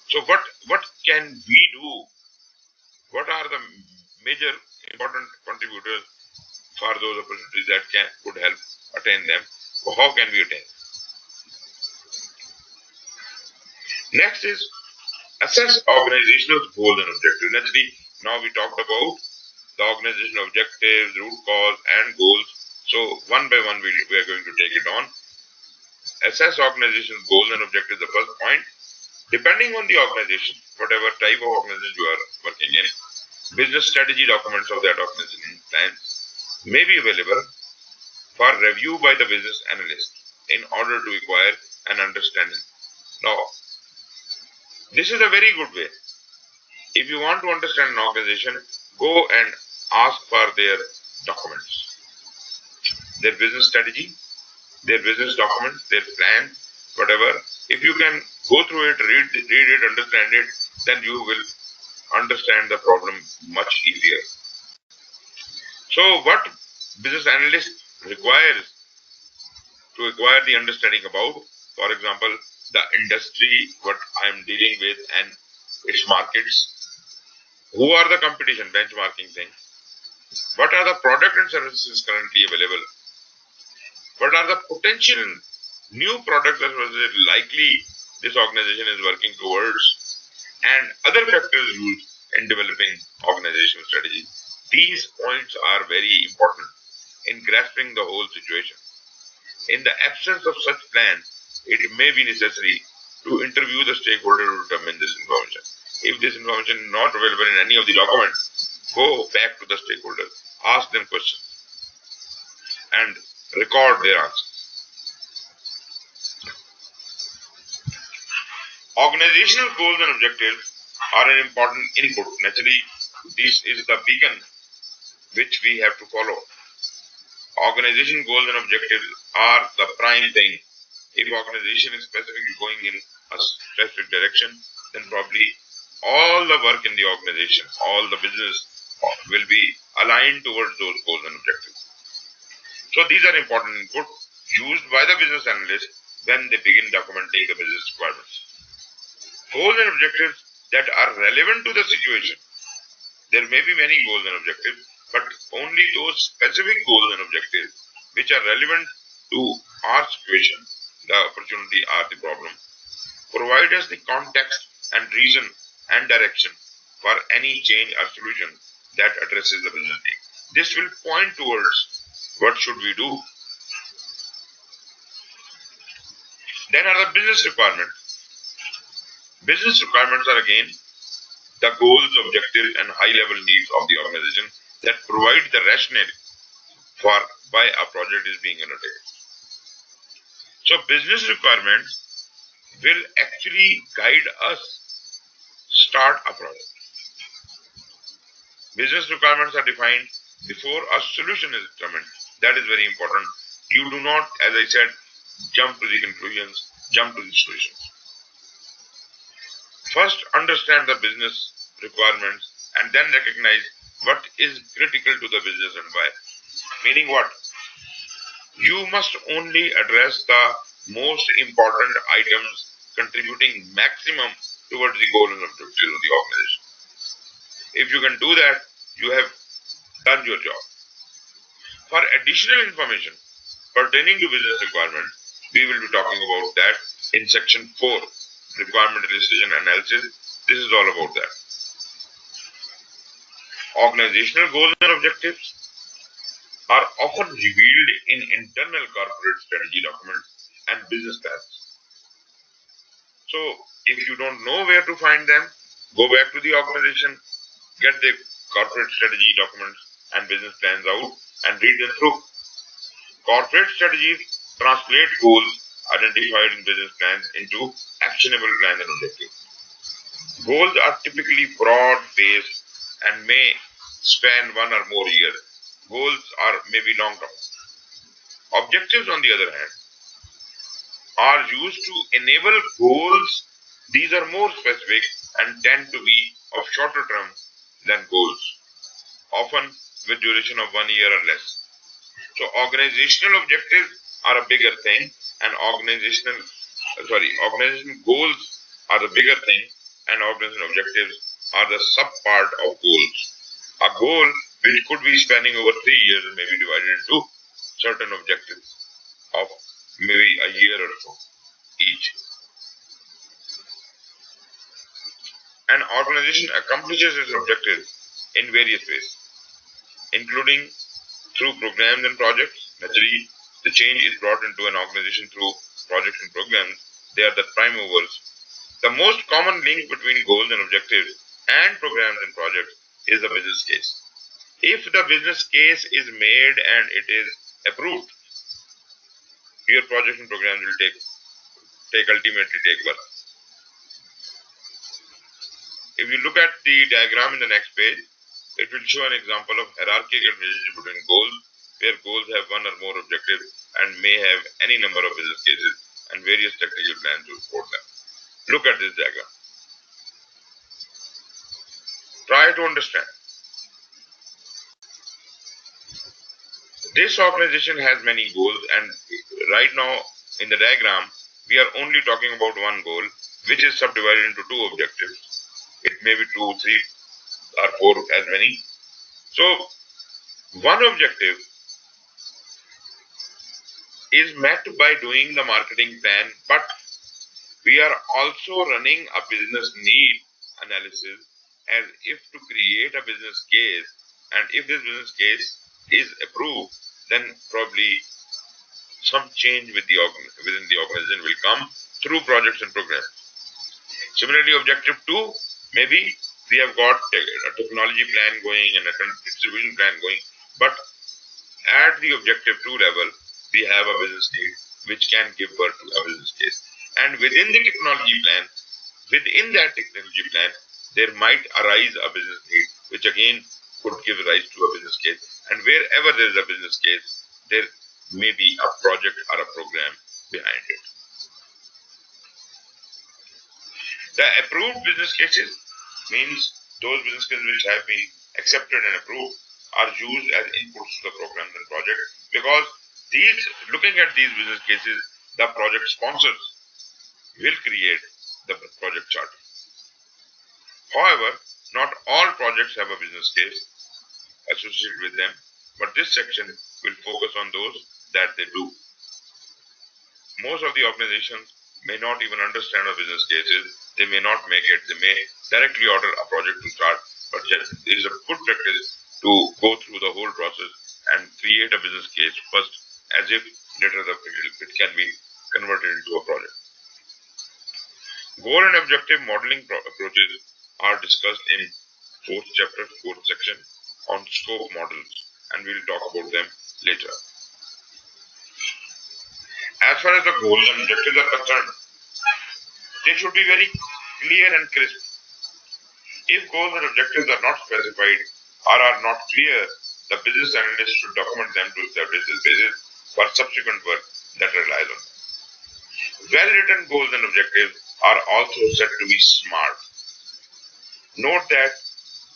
So what can we do? What are the major important contributors for those opportunities that could help attain them? How can we attain? Next is assess organizational goals and objectives. Naturally, now we talked about the organizational objectives, root cause, and goals. So one by one, we are going to take it on. Assess organizational goals and objectives. The first point, depending on the organization, whatever type of organization you are working in, business strategy documents of that organization plans may be available for review by the business analyst in order to acquire an understanding. Now, this is a very good way. If you want to understand an organization, go and ask for their documents, their business strategy, their business documents, their plan, whatever. If you can go through it, read it, understand it, then you will understand the problem much easier. So what business analyst requires to acquire the understanding about, for example, the industry, what I am dealing with and its markets, who are the competition, benchmarking thing, what are the product and services currently available, what are the potential new products and services likely this organization is working towards, and other factors used in developing organizational strategy. These points are very important in grasping the whole situation. In the absence of such plan, it may be necessary to interview the stakeholder to determine this information. If this information is not available in any of the documents, go back to the stakeholder, ask them questions, and record their answers. Organizational goals and objectives are an important input. Naturally, this is the beacon which we have to follow. Organization goals and objectives are the prime thing. If organization is specifically going in a specific direction, then probably all the work in the organization, all the business will be aligned towards those goals and objectives. So these are important input used by the business analyst when they begin documenting the business requirements. Goals and objectives that are relevant to the situation. There may be many goals and objectives, but only those specific goals and objectives which are relevant to our situation, the opportunity or the problem, provide us the context and reason and direction for any change or solution that addresses the business need. This will point towards what should we do. Then are the business requirements. Business requirements are again the goals, objectives, and high-level needs of the organization that provide the rationale for why a project is being undertaken. So business requirements will actually guide us start a project. Business requirements are defined before a solution is determined. That is very important. You do not, as I said, jump to the conclusions, jump to the solutions. First, understand the business requirements and then recognize what is critical to the business and why. Meaning what? You must only address the most important items contributing maximum towards the goal and objectives of the organization. If you can do that, you have done your job. For additional information pertaining to business requirements, we will be talking about that in section 4, requirement illustration analysis. This is all about that. Organizational goals and objectives are often revealed in internal corporate strategy documents and business plans. So, if you don't know where to find them, go back to the organization, get the corporate strategy documents and business plans out and read them through. Corporate strategies translate goals identified in business plans into actionable plans and objectives. Goals are typically broad-based and may span 1 or more years. Goals are maybe long-term. Objectives, on the other hand, are used to enable goals. These are more specific and tend to be of shorter term than goals, often with duration of 1 year or less. So organizational objectives are a bigger thing, and organizational goals are the bigger thing, and organizational objectives are the sub part of goals. A goal which could be spanning over 3 years may be divided into certain objectives of maybe a year or so each. An organization accomplishes its objectives in various ways, including through programs and projects. Naturally, the change is brought into an organization through projects and programs. They are the prime movers. The most common link between goals and objectives and programs and projects is the business case. If the business case is made and it is approved, your projects and programs will ultimately take birth. If you look at the diagram in the next page, it will show an example of hierarchical relationship between goals, where goals have 1 or more objectives and may have any number of business cases and various technical plans to support them. Look at this diagram. Try to understand. This organization has many goals, and right now in the diagram, we are only talking about one goal, which is subdivided into 2 objectives. It may be 2, 3, or 4, as many. So, one objective is met by doing the marketing plan, but we are also running a business need analysis as if to create a business case, and if this business case is approved, then probably some change within the organization will come through projects and programs. Similarly, objective 2, maybe we have got a technology plan going and a distribution plan going, but at the objective 2 level, we have a business need which can give birth to a business case. And within the technology plan, there might arise a business need, which again could give rise to a business case. And wherever there is a business case, there may be a project or a program behind it. The approved business cases means those business cases which have been accepted and approved are used as inputs to the programs and projects, because looking at these business cases, the project sponsors will create the project chart. However, not all projects have a business case associated with them, but this section will focus on those that they do. Most of the organizations may not even understand our business cases. They may not make it. They may directly order a project to start, but it is a good practice to go through the whole process and create a business case first, as if later it can be converted into a project. Goal and objective modeling approaches are discussed in 4th chapter, 4th section on scope models, and we will talk about them later. As far as the goals and objectives are concerned, they should be very clear and crisp. If goals and objectives are not specified or are not clear, the business analyst should document them to establish this basis for subsequent work that relies on them. Well-written goals and objectives are also said to be SMART. Note that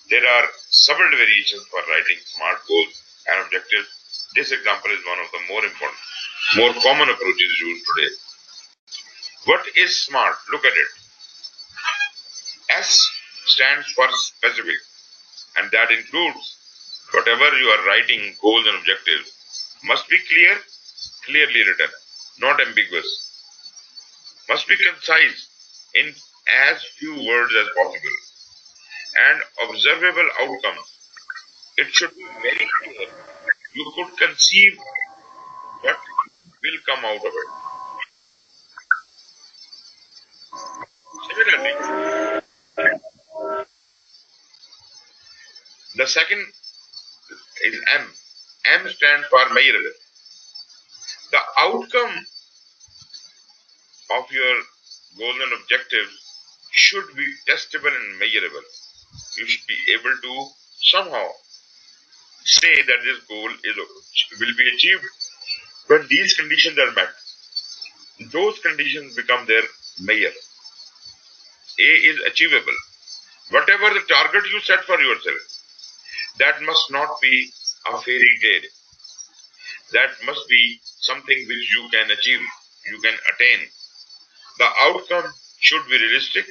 there are several variations for writing SMART goals and objectives. This example is one of the more common approaches used today. What is SMART? Look at it. S stands for specific, and that includes whatever you are writing, goals and objectives must be clear, clearly written, not ambiguous, must be concise in as few words as possible, and observable outcomes. It should be very clear. You could conceive what will come out of it. Similarly, the second is M. M stands for measurable. The outcome of your goals and objectives should be testable and measurable. You should be able to somehow say that this goal will be achieved when these conditions are met. Those conditions become their measure. A is achievable. Whatever the target you set for yourself, that must not be a fairy tale. That must be something which you can achieve, you can attain. The outcome should be realistic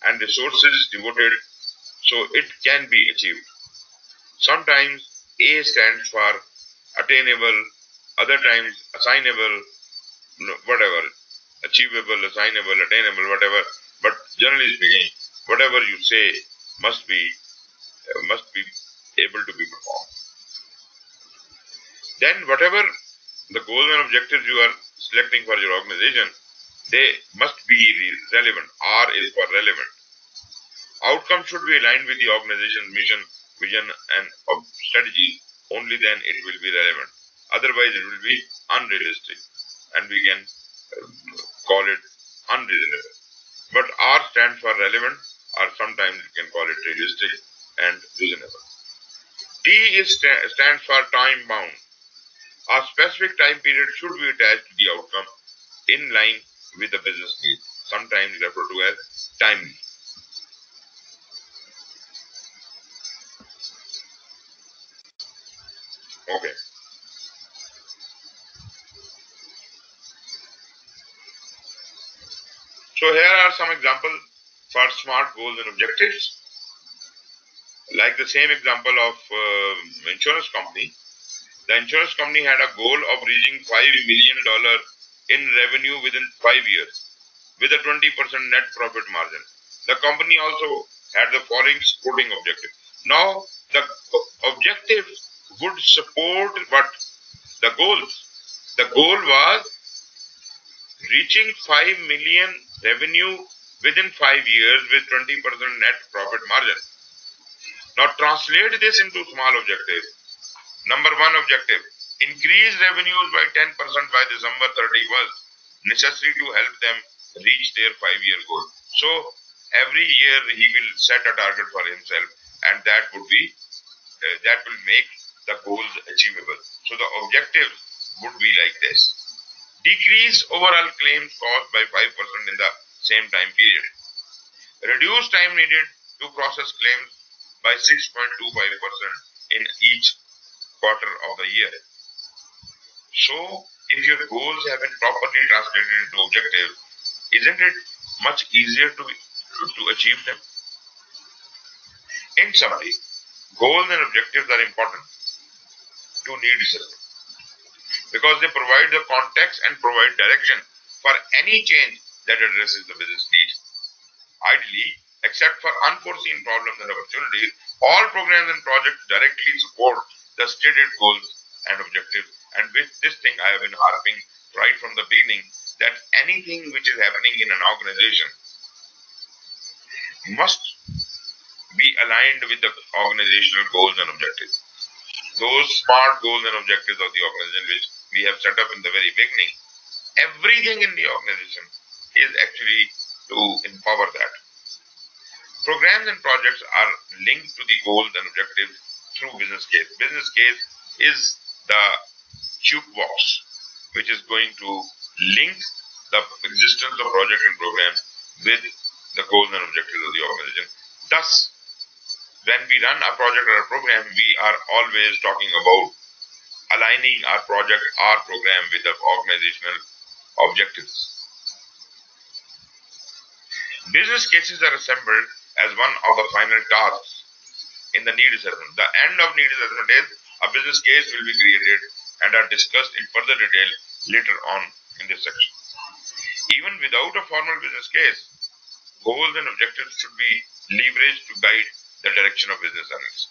and resources devoted so it can be achieved. Sometimes A stands for attainable, other times assignable, whatever, achievable, assignable, attainable, whatever. But generally speaking, whatever you say must be able to be performed. Then whatever the goals and objectives you are selecting for your organization, they must be relevant. R is for relevant. Outcome should be aligned with the organization's mission, vision, and strategy. Only then it will be relevant. Otherwise, it will be unrealistic, and we can call it unreasonable. But R stands for relevant, or sometimes you can call it realistic and reasonable. T stands for time bound. A specific time period should be attached to the outcome in line with the business need. Sometimes referred to as timely. Okay. So here are some examples for SMART goals and objectives. Like the same example of insurance company. The insurance company had a goal of reaching $5 million in revenue within 5 years with a 20% net profit margin. The company also had the following supporting objective. Now, the objective would support what? The goals. The goal was reaching 5 million revenue within 5 years with 20% net profit margin. Now, translate this into small objectives. Number one objective, increase revenues by 10% by December 31st, necessary to help them reach their 5-year goal. So, every year he will set a target for himself, and that will make the goals achievable. So, the objective would be like this. Decrease overall claims cost by 5% in the same time period. Reduce time needed to process claims by 6.25% in each quarter of the year. So, if your goals have been properly translated into objectives, isn't it much easier to achieve them? In summary, goals and objectives are important to need discipline because they provide the context and provide direction for any change that addresses the business needs. Ideally, except for unforeseen problems and opportunities, all programs and projects directly support the stated goals and objectives. And with this thing, I have been harping right from the beginning that anything which is happening in an organization must be aligned with the organizational goals and objectives. Those SMART goals and objectives of the organization which we have set up in the very beginning, everything in the organization is actually to empower that. Programs and projects are linked to the goals and objectives through business case. Business case is the jukebox which is going to link the existence of project and program with the goals and objectives of the organization. Thus, when we run a project or a program, we are always talking about aligning our project, our program with the organizational objectives. Business cases are assembled as one of the final tasks in the need assessment. The end of need assessment is a business case will be created and are discussed in further detail later on in this section. Even without a formal business case, goals and objectives should be leveraged to guide the direction of business analysis.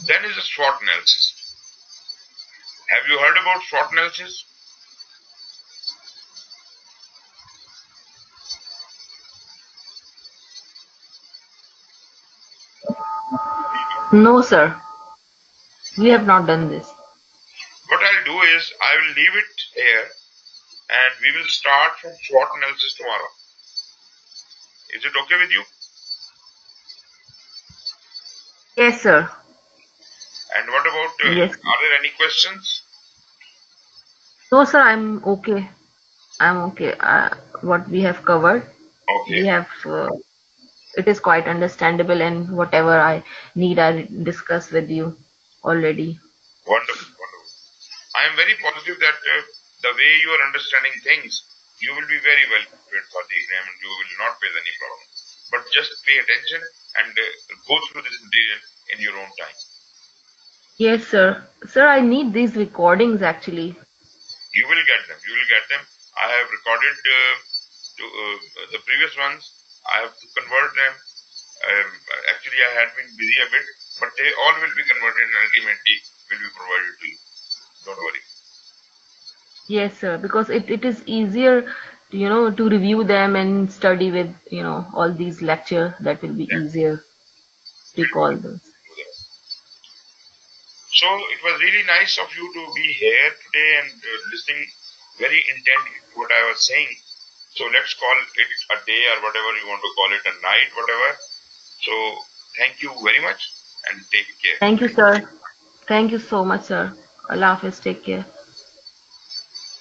Then is a SWOT analysis. Have you heard about SWOT analysis? No, sir. We have not done this. What I'll do is I will leave it here and we will start from SWOT analysis tomorrow. Is it okay with you? Yes, sir. And what about, Yes. are there any questions? No, sir, I'm okay. I'm okay. What we have covered, we Okay, have, it is quite understandable, and whatever I need, I discuss with you already. wonderful, wonderful. I am very positive that the way you are understanding things, you will be very well prepared for the exam and you will not face any problem. But just pay attention and go through this material in your own time. Yes, sir. Sir, I need these recordings actually. You will get them. You will get them. I have recorded to, the previous ones. I have to convert them. Actually, I had been busy a bit, but they all will be converted and ultimately will be provided to you. Don't worry. Yes, sir, because it is easier, to review them and study with, all these lecture. That will be Yeah, easier. we'll do Recall that. those. Do that. So it was really nice of you to be here today and listening very intently to what I was saying. So let's call it a day or whatever you want to call it, a night, whatever. So thank you very much and take care. Thank you, sir. Thank you so much, sir. Allah Hafiz. Take care.